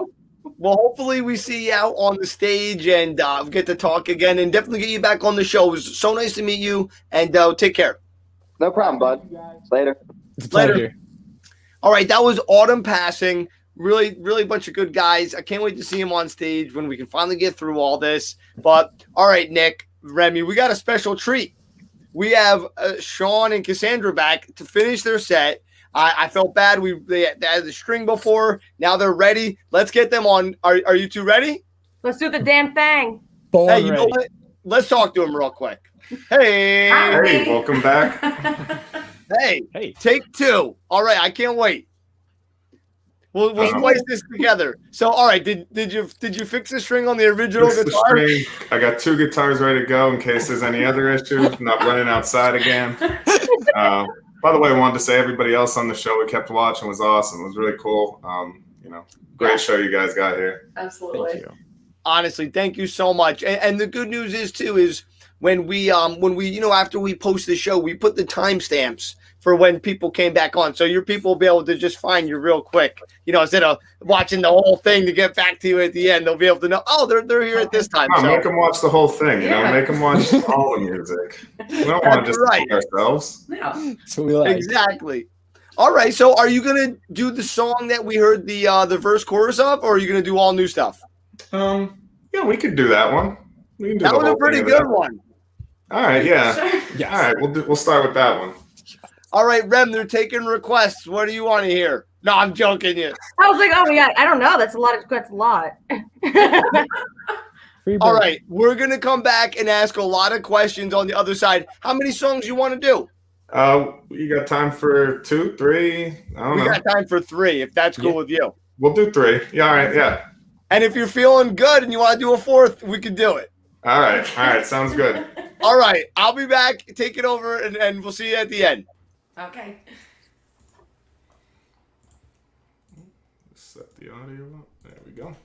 Well, hopefully we see you out on the stage and get to talk again and definitely get you back on the show. It was so nice to meet you, and take care. No problem, bud. Later. Later. All right, that was Autumn Passing. Really, really a bunch of good guys. I can't wait to see him on stage when we can finally get through all this. But, all right, Nick, Remy, we got a special treat. We have Sean and Cassandra back to finish their set. I felt bad. They had the string before. Now they're ready. Let's get them on. Are you two ready? Let's do the damn thing. Hey, you know what? Let's talk to them real quick. Hey. Hey, welcome back. Hey, take two. All right, I can't wait. We'll splice this together. So, all right, did you fix the string on the original guitar? I got two guitars ready to go in case there's any other issues. Not running outside again. By the way, I wanted to say everybody else on the show we kept watching was awesome. It was really cool. Great show you guys got here. Absolutely. Thank you. Honestly, thank you so much. And the good news is when we after we post the show, we put the timestamps for when people came back on. So your people will be able to just find you real quick. Instead of watching the whole thing to get back to you at the end, they'll be able to know, oh, they're here at this time. No, make them watch the whole thing, make them watch all the music. We don't want to just see ourselves. No. So we like. Exactly. All right, so are you going to do the song that we heard the verse chorus of, or are you going to do all new stuff? Yeah, we could do that one. We can do that was a pretty good one. All right, yeah. Sure. Yes. All right, we'll start with that one. All right, Rem, they're taking requests. What do you want to hear? No, I'm joking you. I was like, oh my God, I don't know. That's a lot. All right, we're going to come back and ask a lot of questions on the other side. How many songs you want to do? You got time for 2, 3? I don't know. We got time for 3, if that's cool with you. We'll do 3. Yeah, all right, yeah. And if you're feeling good and you want to do a 4th, we can do it. All right, sounds good. All right, I'll be back, take it over, and we'll see you at the end. Okay. Set the audio up. There we go.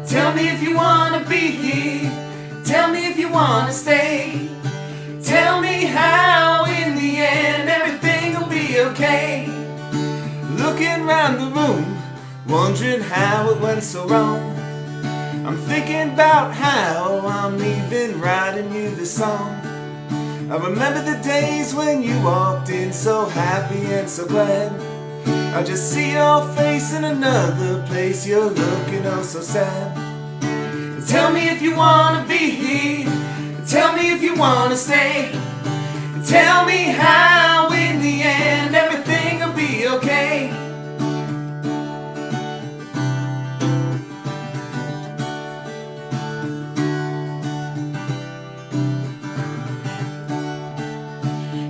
Tell me if you wanna be here. Tell me if you wanna stay. Tell me how in the end everything will be okay. Looking round the room, wondering how it went so wrong. I'm thinking about how I'm even writing you this song. I remember the days when you walked in so happy and so glad. I just see your face in another place, you're looking oh so sad. Tell me if you wanna be here. Tell me if you wanna stay. Tell me how in the end everything will be okay.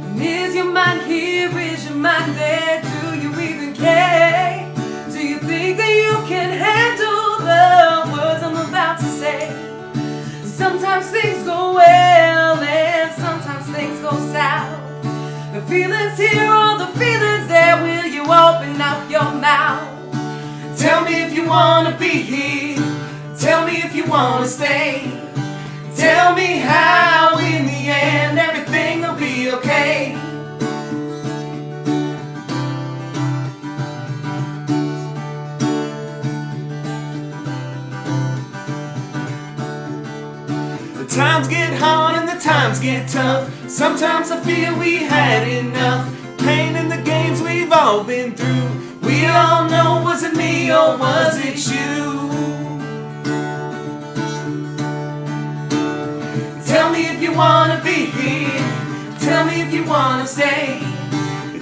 And is your mind here? Is your mind there? Do you even care? Do you think that you can handle the words I'm about to say? Sometimes things go well and sometimes things go south. The feelings here or the feelings there, will you open up your mouth? Tell me if you wanna be here. Tell me if you wanna stay. Tell me how in the end everything will be okay. The times get hard and the times get tough. Sometimes I feel we had enough. Pain in the games we've all been through. We all know, was it me or was it you? Tell me if you wanna be here. Tell me if you wanna stay.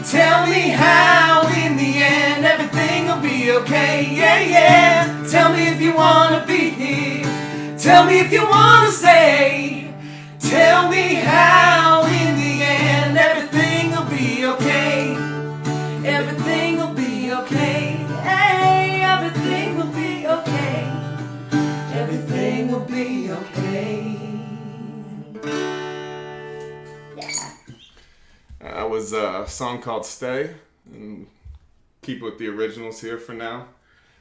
Tell me how in the end everything will be okay. Yeah, yeah. Tell me if you wanna be here. Tell me if you wanna stay. Tell me how in the end everything will be okay. Everything will be okay. Hey, everything will be okay. Everything will be okay. That was a song called Stay, and keep with the originals here for now.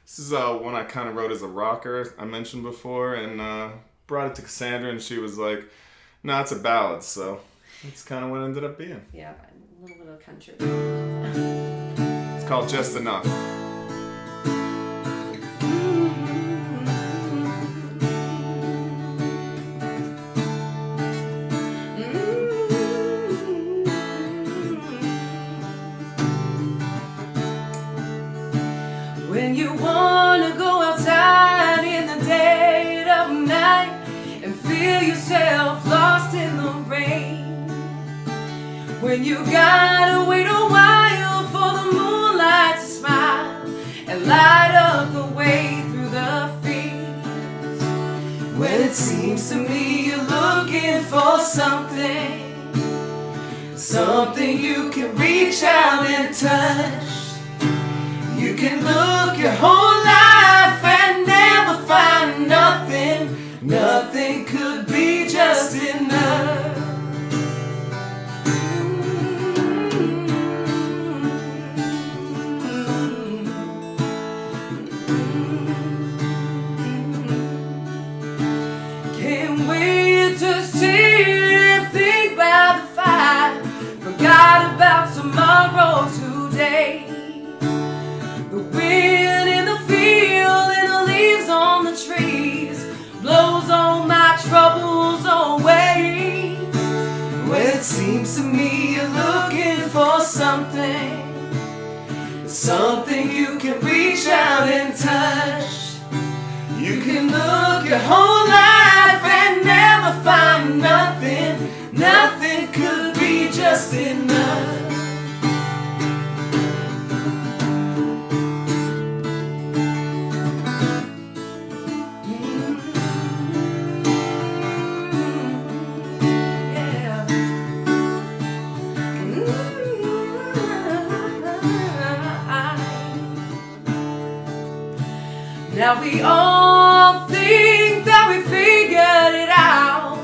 This is one I kind of wrote as a rocker, I mentioned before, and brought it to Cassandra, and she was like, "No, it's a ballad," so that's kind of what it ended up being. Yeah, a little bit of country. It's called Just Enough. When you wanna go outside in the dead of night and feel yourself lost in the rain. When you gotta wait a while for the moonlight to smile and light up the way through the fields. When it seems to me you're looking for something, something you can reach out and touch. You can look your whole life and never find nothing. Nothing could be just enough. Can't wait to sit and think about the fight. Forgot about tomorrow today. The wind in the field and the leaves on the trees blows all my troubles away. When it seems to me you're looking for something, something you can reach out and touch. You can look your whole life and never find nothing. Nothing could be just enough. Now we all think that we figured it out,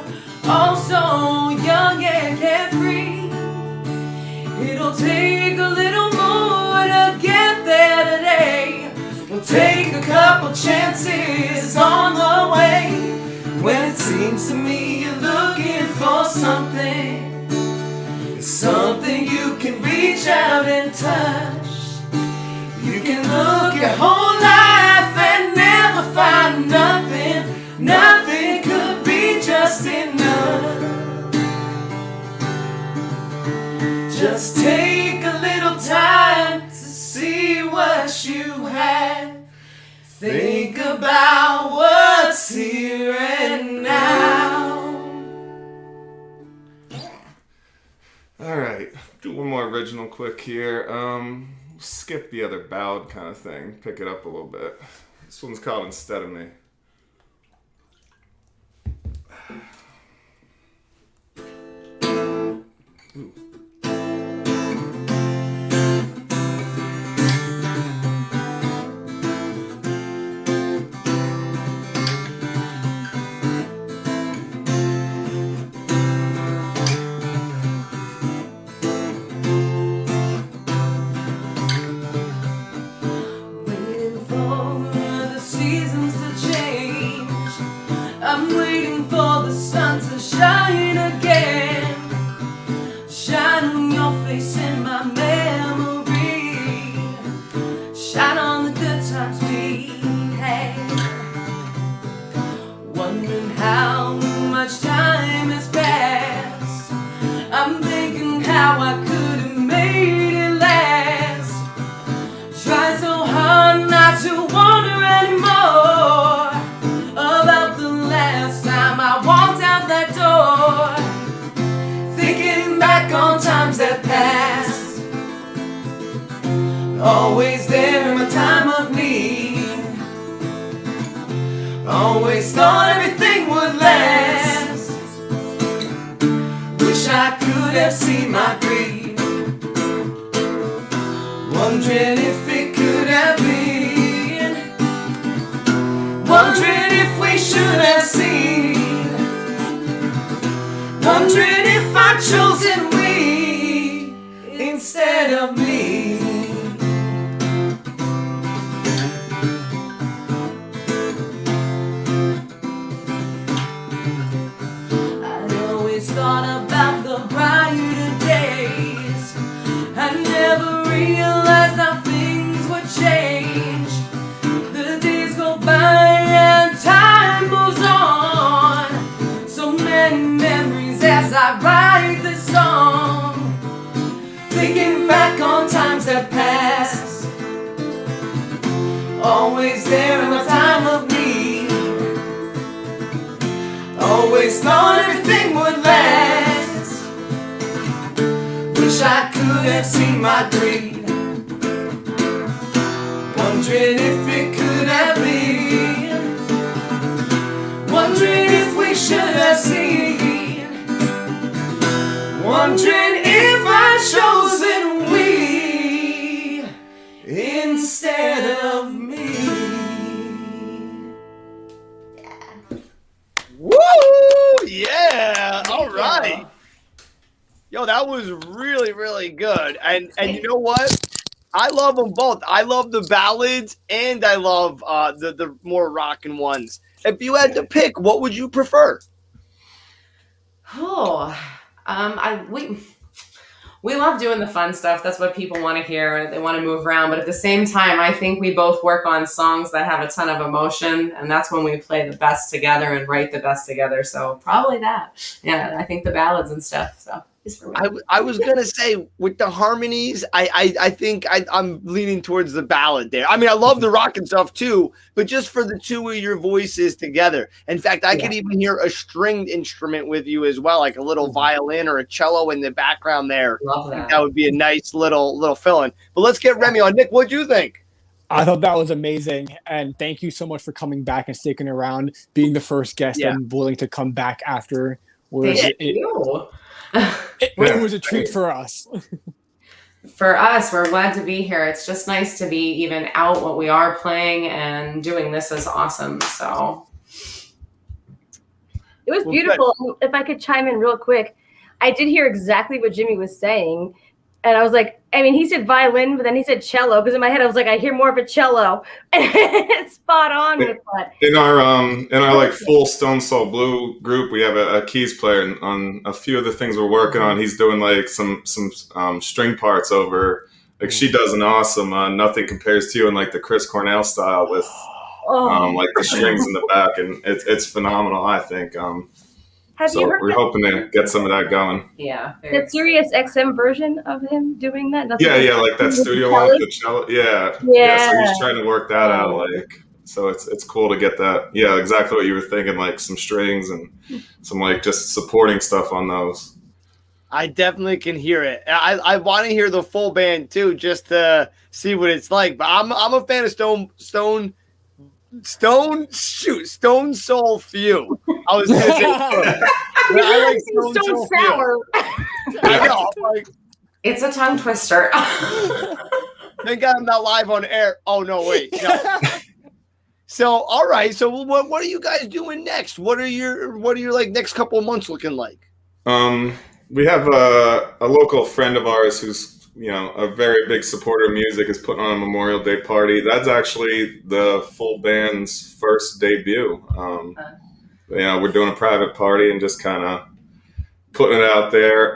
all so young and carefree. It'll take a little more to get there today. We'll take a couple chances on the way. When it seems to me you're looking for something, something you can reach out and touch. You can look your whole life and never find nothing. Nothing could be just enough. Just take a little time to see what you have. Think about what's here and now. All right, do one more original quick here. Skip the other ballad kind of thing, pick it up a little bit. This one's called Instead of Me. Ooh. Shine again, shine on your face in my memory, shine on the good times we had. Wondering how much time has passed. I'm thinking how I could have made it last. Try so hard not to wonder anymore about the last time I walked out that door. Thinking back on times that passed, always there in my time of need. Always thought everything would last. Wish I could have seen my greed. Wondering if it could have been. Wondering if we should have seen. Wondering if I'd chosen we instead of me. I always thought about the brighter days. I never realized how things would change. The days go by and time moves on. So many memories as I write this song. Thinking back on times that passed, always there in my time of need. Always thought everything would last. Wish I could have seen my greed. Wondering if it could have been. Wondering if we should have seen. Wondering if I'd chosen we instead of me. Woo! Yeah. All right. Yo, that was really, really good. And you know what? I love them both. I love the ballads and I love the more rockin' ones. If you had to pick, what would you prefer? Oh, we love doing the fun stuff. That's what people want to hear. They want to move around. But at the same time, I think we both work on songs that have a ton of emotion. And that's when we play the best together and write the best together. So probably that. Yeah, I think the ballads and stuff. So it's for me. I was going to say with the harmonies, I think I'm leaning towards the ballad there. I mean, I love the rock and stuff too, but just for the two of your voices together. In fact, I could even hear a stringed instrument with you as well, like a little violin or a cello in the background there. Love that. That would be a nice little fill-in. But let's get Remy on. Nick, what'd you think? I thought that was amazing. And thank you so much for coming back and sticking around, being the first guest and willing to come back after. Thank you. It was a treat for us. for us, we're glad to be here. It's just nice to be even out what we are playing, and doing this is awesome. So it was beautiful. If I could chime in real quick, I did hear exactly what Jimmy was saying. And I was like, I mean, he said violin, but then he said cello. Because in my head, I was like, I hear more of a cello. It's spot on with that. In our like full Stone Soul Blue group, we have a keys player, and on a few of the things we're working on, he's doing like some string parts over. Like she does an awesome Nothing Compares to You in like the Chris Cornell style with like the strings in the back, and it's phenomenal. I think. Have you heard we're hoping to get some of that going. Yeah. The Sirius XM version of him doing that? Yeah, like that studio one with the cello. Yeah. So he's trying to work that out, like. So it's cool to get that. Yeah, exactly what you were thinking, like some strings and some like just supporting stuff on those. I definitely can hear it. I want to hear the full band too, just to see what it's like. But I'm a fan of Stone Soul Few. I was gonna say I like Stone Sour. I know. Like, it's a tongue twister. Thank God I'm not live on air. Oh no, wait. No. So all right. So what are you guys doing next? What are your like next couple of months looking like? We have a local friend of ours who's a very big supporter of music is putting on a Memorial Day party. That's actually the full band's first debut. We're doing a private party and just kind of putting it out there.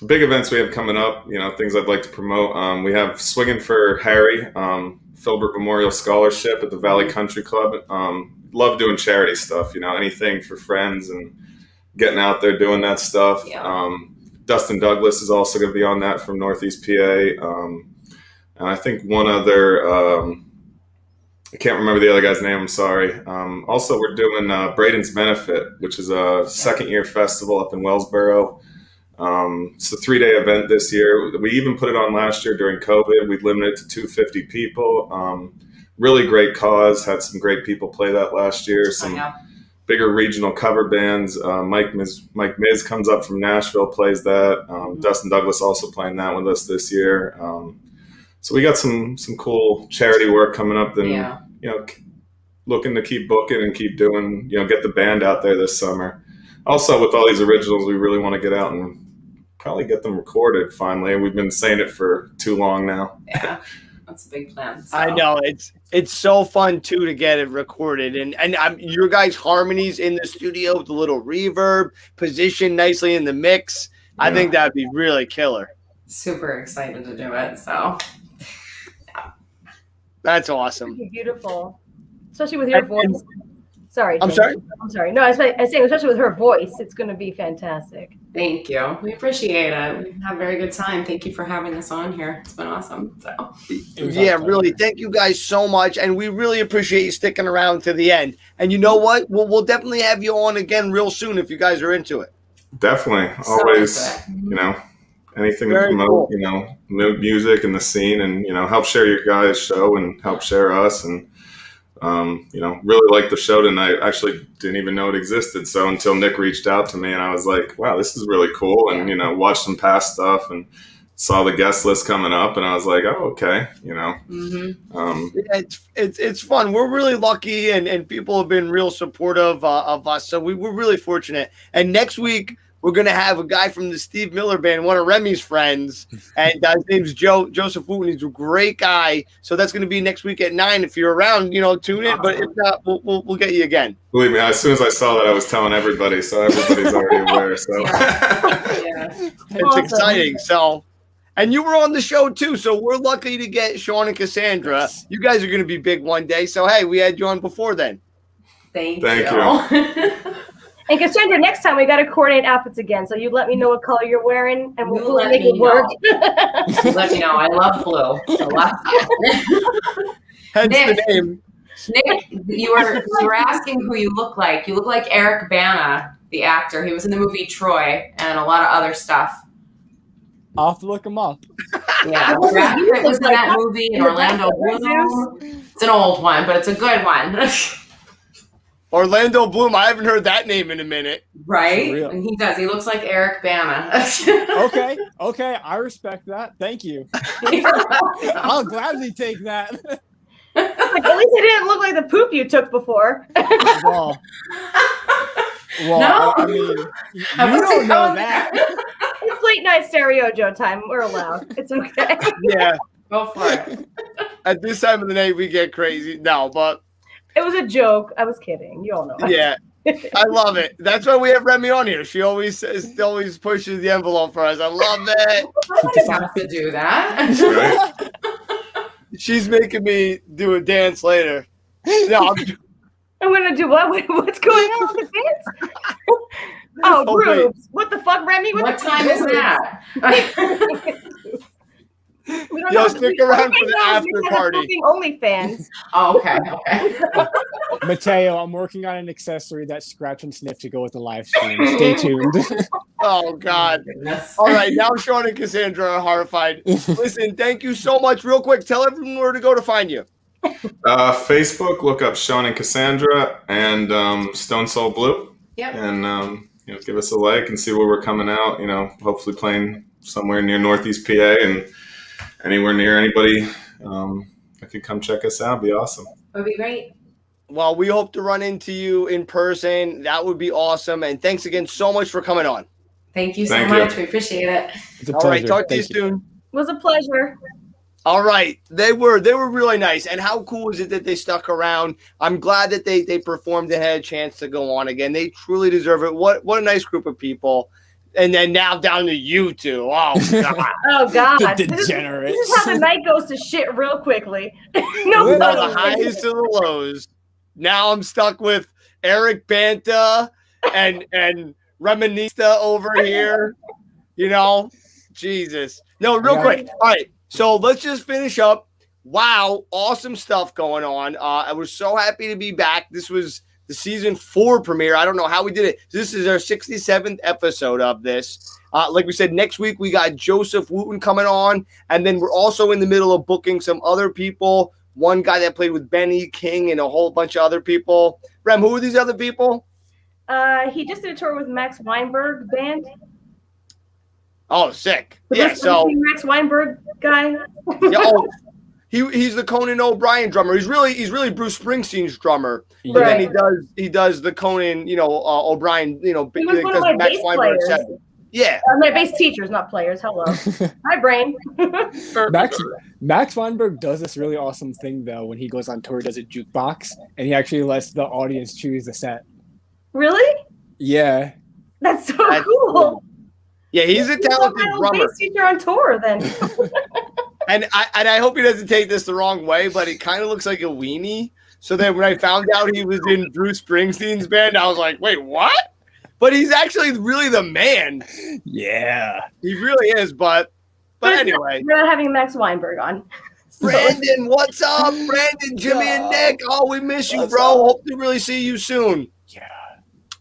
Big events we have coming up, things I'd like to promote. We have Swinging for Harry, Filbert Memorial Scholarship at the Valley Country Club. Love doing charity stuff, anything for friends and getting out there doing that stuff. Yeah. Dustin Douglas is also going to be on that from Northeast PA. And I think one other, I can't remember the other guy's name, I'm sorry. Also, we're doing Braden's Benefit, which is a second-year festival up in Wellsboro. It's a 3-day event this year. We even put it on last year during COVID. We limited it to 250 people. Really great cause. Had some great people play that last year. Some bigger regional cover bands. Mike Miz comes up from Nashville, plays that. Dustin Douglas also playing that with us this year. So we got some cool charity work coming up. Then looking to keep booking and keep doing. Get the band out there this summer. Also, with all these originals, we really want to get out and probably get them recorded finally. We've been saying it for too long now. Yeah. That's a big plan. So. I know it's so fun too to get it recorded, and your guys' harmonies in the studio with a little reverb, positioned nicely in the mix. Yeah. I think that'd be really killer. Super excited to do it. So that's awesome. Beautiful, especially with your voice. Sorry. I'm sorry. No, I was saying, especially with her voice, it's going to be fantastic. Thank you. We appreciate it. We had a very good time. Thank you for having us on here. It's been awesome. So. Yeah, really. Thank you guys so much. And we really appreciate you sticking around to the end. And you know what? We'll definitely have you on again real soon if you guys are into it. Definitely. Always, anything to promote, new music in the scene and, help share your guys' show and help share us. And, really liked the show tonight. Actually didn't even know it existed. So until Nick reached out to me and I was like, wow, this is really cool. And, watched some past stuff and saw the guest list coming up and I was like, oh, okay. It's fun. We're really lucky and people have been real supportive of us. So we're really fortunate. And next week, we're going to have a guy from the Steve Miller Band, one of Remy's friends, and his name's Joseph Wooten. He's a great guy. So that's going to be next week at 9. If you're around, tune in. But if not, we'll get you again. Believe me, as soon as I saw that, I was telling everybody. So everybody's already aware. So It's exciting. So, and you were on the show too. So we're lucky to get Sean and Cassandra. You guys are going to be big one day. So hey, we had you on before then. Thank you. And Cassandra, next time we got to coordinate outfits again. So you let me know what color you're wearing, and we'll let make it work. Let me know. I love blue. So hence the name. Nick, you were asking who you look like. You look like Eric Bana, the actor. He was in the movie Troy and a lot of other stuff. I'll have to look him up. Yeah, Brad Pitt was in that movie in Orlando Bloom. It's an old one, but it's a good one. Orlando Bloom. I haven't heard that name in a minute. Right? And he does. He looks like Eric Bana. Okay. I respect that. Thank you. I'll gladly take that. Like, at least it didn't look like the poop you took before. Well, No. I mean, you don't know that. It's late night stereo Joe time. We're allowed. It's okay. Yeah. Go for it. At this time of the night, we get crazy. No, but It was a joke. I was kidding. You all know. yeah, I love it. That's why we have Remy on here. She always pushes the envelope for us. I love it. I didn't have to do that. She's making me do a dance later. No, I'm gonna do what? What's going on with the dance? Oh, Oh, wait. Rubes. What the fuck, Remy? What time is that? We don't Yo, know. stick around for the after we have a party. fucking OnlyFans. Oh, okay. Mateo, I'm working on an accessory that scratch and sniff to go with the live stream. Stay tuned. Oh God! Goodness. All right, now Sean and Cassandra are horrified. Listen, thank you so much. Real quick, tell everyone where to go to find you. Facebook, look up Sean and Cassandra and Stone Soul Blue. Yep. And give us a like and see where we're coming out. Hopefully playing somewhere near Northeast PA and anywhere near anybody that could come check us out. It'd be awesome. Would be great. Well, we hope to run into you in person. That would be awesome. And thanks again so much for coming on. Thank you so Thank much. you. We appreciate it. It's a All right, pleasure. talk to you Thank you. soon. It was a pleasure. All right, they were really nice. And how cool is it that they stuck around? I'm glad that they performed and had a chance to go on again. They truly deserve it. What a nice group of people. And then now down to you two. Oh God. Oh God. The This is degenerates. how the night goes to shit real quickly. From No, the highs to the lows. Now I'm stuck with Eric Banta and Reminista over here. Jesus. No, real quick. All right. So let's just finish up. Wow, awesome stuff going on. I was so happy to be back. This was the season 4 premiere. I don't know how we did it. This is our 67th episode of this. Like we said, next week we got Joseph Wooten coming on, and then we're also in the middle of booking some other people. One guy that played with Benny King and a whole bunch of other people. Rem, who are these other people? He just did a tour with Max Weinberg band. Oh, sick. The Yeah, Bruce so Springsteen, Max Weinberg guy. yeah, he's the Conan O'Brien drummer. He's really Bruce Springsteen's drummer. But Right. then he does the Conan, O'Brien, He was one of does my Max bass Weinberg players. set. Yeah. My bass teachers, not players. Hello. Hi, Brain. Max Weinberg does this really awesome thing though when he goes on tour. He does a jukebox and he actually lets the audience choose the set. Really? Yeah. That's so cool. Yeah, he's a talented My old drummer. bass teacher on tour then. And I hope he doesn't take this the wrong way, but he kind of looks like a weenie. So then when I found out he was in Bruce Springsteen's band, I was like, wait, what? But he's actually really the man. Yeah. He really is, but anyway. We're not having Max Weinberg on. Brandon, what's up? Brandon, Jimmy, and Nick. Oh, we miss you, bro. Hope to really see you soon. Yeah.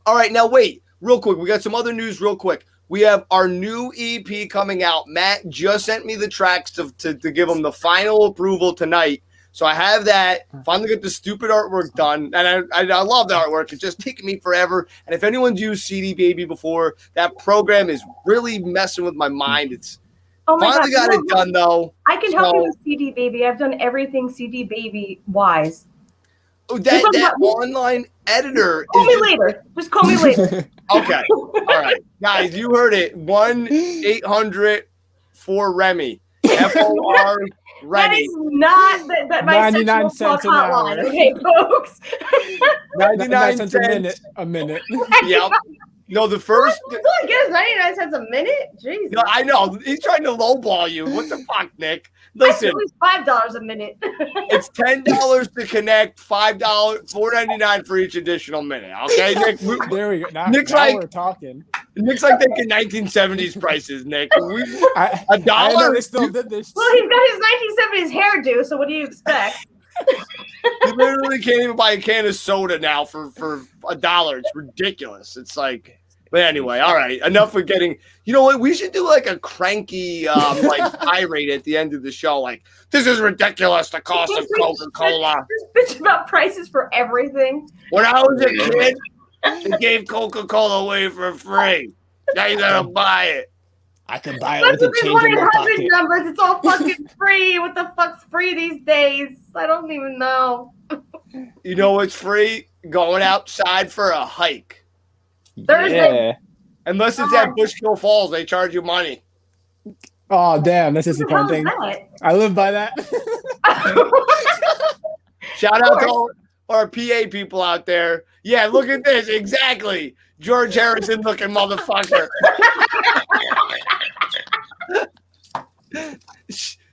All right, now wait, real quick. We got some other news real quick. We have our new EP coming out. Matt just sent me the tracks to give him the final approval tonight. So I have that. Finally got the stupid artwork done. And I love the artwork. It's just taking me forever. And if anyone's used CD Baby before, that program is really messing with my mind. It's finally got it done, though. I can help you with CD Baby. I've done everything CD Baby wise. Oh, that online editor. Call me later. Just call me later. Okay. All right. Guys, you heard it. 1-800 for Remy. FOR Remy. That is not my 99 sexual cents an hotline. hour. Okay, folks. 99 cents a minute. Yep. No, the first. That's all I get is 99 cents a minute? Jesus. No, I know. He's trying to lowball you. What the fuck, Nick? Listen. At least $5 a minute. It's $10 to connect, $5, $4.99 for each additional minute. Okay, Nick. There we go. Now we're talking. Nick's like thinking 1970s prices, Nick. $1. I know they still did this. Well, he's got his 1970s hairdo, so what do you expect? You literally can't even buy a can of soda now for $1. It's ridiculous. It's like But anyway, all right. Enough with getting. You know what? We should do like a cranky, like tirade at the end of the show. Like, this is ridiculous. The cost of Coca-Cola. Bitch about prices for everything. When I was a kid, they gave Coca-Cola away for free. Now you gotta buy it. I can buy it with a change in my pocket. Numbers. It's all fucking free. What the fuck's free these days? I don't even know. You know what's free? Going outside for a hike. Thursday. Yeah. Unless it's at Bushkill Falls, they charge you money. Oh, damn. That's just a fun thing. I live by that. Shout out to all our PA people out there. Yeah, look at this. Exactly. George Harrison looking motherfucker.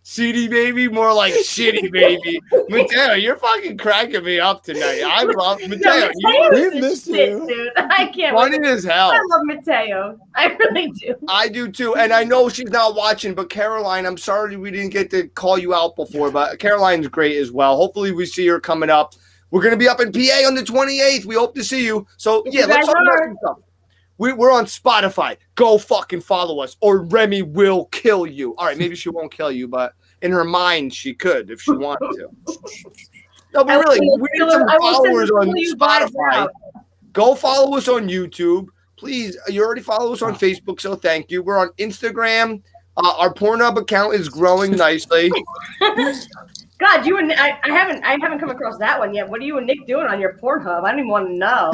CD baby, more like shitty baby. Mateo, you're fucking cracking me up tonight. I love Mateo. We miss you, dude. I can't. Funny as hell. I love Mateo. I really do. I do too, and I know she's not watching. But Caroline, I'm sorry we didn't get to call you out before, but Caroline's great as well. Hopefully, we see her coming up. We're gonna be up in PA on the 28th. We hope to see you. So yeah, let's talk about some stuff. We're on Spotify. Go fucking follow us, or Remy will kill you. All right, maybe she won't kill you, but in her mind, she could if she wanted to. No, but really, we need some followers on Spotify. Go follow us on YouTube. Please, you already follow us on Facebook, so thank you. We're on Instagram. Our Pornhub account is growing nicely. God, you and I haven't come across that one yet. What are you and Nick doing on your Pornhub? I don't even want to know.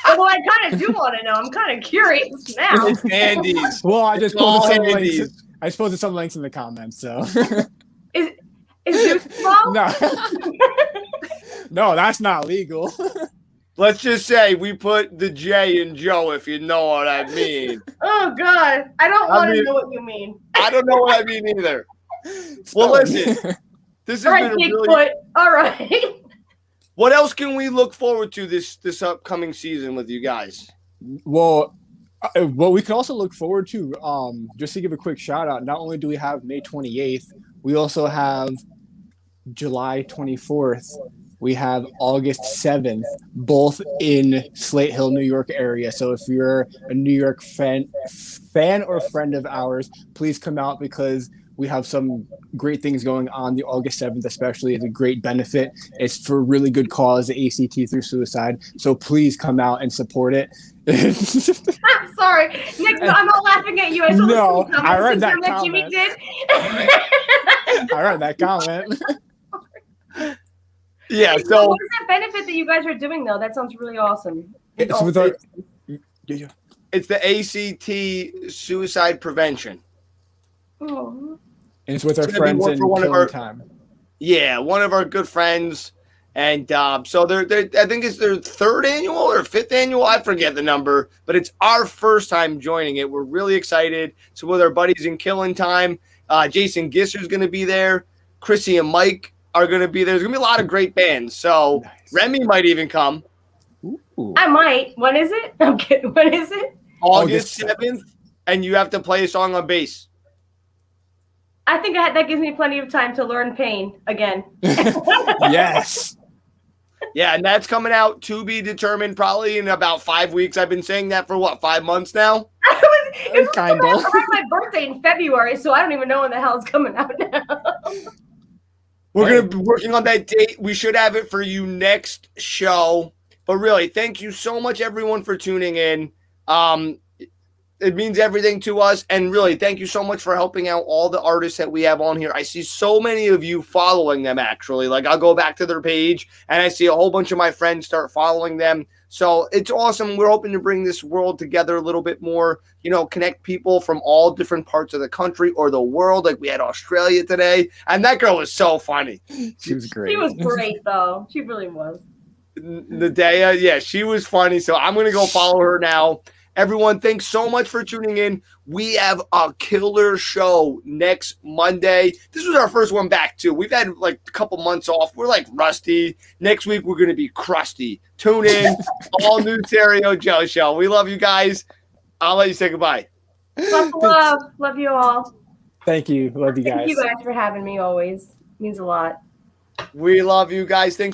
Although I kind of do want to know. I'm kind of curious now. It's Andy's. Well, I just posted some links. I posted some links in the comments. So is Zeus small? No, no, that's not legal. Let's just say we put the J in Joe, if you know what I mean. Oh God, I don't want to know what you mean. I don't know what I mean either. Well, listen. This has been a really... All right. What else can we look forward to this upcoming season with you guys? Well, we can also look forward to, just to give a quick shout out, not only do we have May 28th, we also have July 24th. We have August 7th, both in Slate Hill, New York area. So if you're a New York fan or friend of ours, please come out because we have some great things going on. The August 7th especially is a great benefit. It's for a really good cause, the ACT through suicide. So please come out and support it. I'm sorry. Nick, I'm not laughing at you. I read that comment. Jimmy did. I read that comment. Yeah, so what is that benefit that you guys are doing though? That sounds really awesome. It's the ACT suicide prevention. Oh. And it's with our friends in Killing Time. Yeah, one of our good friends. And so they're I think it's their 3rd annual or 5th annual. I forget the number, but it's our first time joining it. We're really excited. So with our buddies in Killing Time, Jason Gisser's going to be there. Chrissy and Mike are going to be there. There's going to be a lot of great bands. So nice. Remy might even come. Ooh. I might. When is it? I'm kidding. When is it? August 7th. And you have to play a song on bass. I think that gives me plenty of time to learn Pain again. Yes. Yeah, and that's coming out to be determined probably in about 5 weeks. I've been saying that for 5 months now? It was kind of around my birthday in February, so I don't even know when the hell it's coming out now. We're going to be working on that date. We should have it for you next show. But really, thank you so much, everyone, for tuning in. It means everything to us. And really, thank you so much for helping out all the artists that we have on here. I see so many of you following them, actually. Like, I'll go back to their page, and I see a whole bunch of my friends start following them. So it's awesome. We're hoping to bring this world together a little bit more, connect people from all different parts of the country or the world. Like, we had Australia today, and that girl was so funny. She was great. She was great, though. She really was. Nadeah, yeah, she was funny. So I'm going to go follow her now. Everyone, thanks so much for tuning in. We have a killer show next Monday. This was our first one back, too. We've had a couple months off. We're rusty. Next week, we're going to be crusty. Tune in. All new Stereo Joe Show. We love you guys. I'll let you say goodbye. Love. Love you all. Thank you. Love you guys. Thank you guys for having me always. It means a lot. We love you guys. Thanks so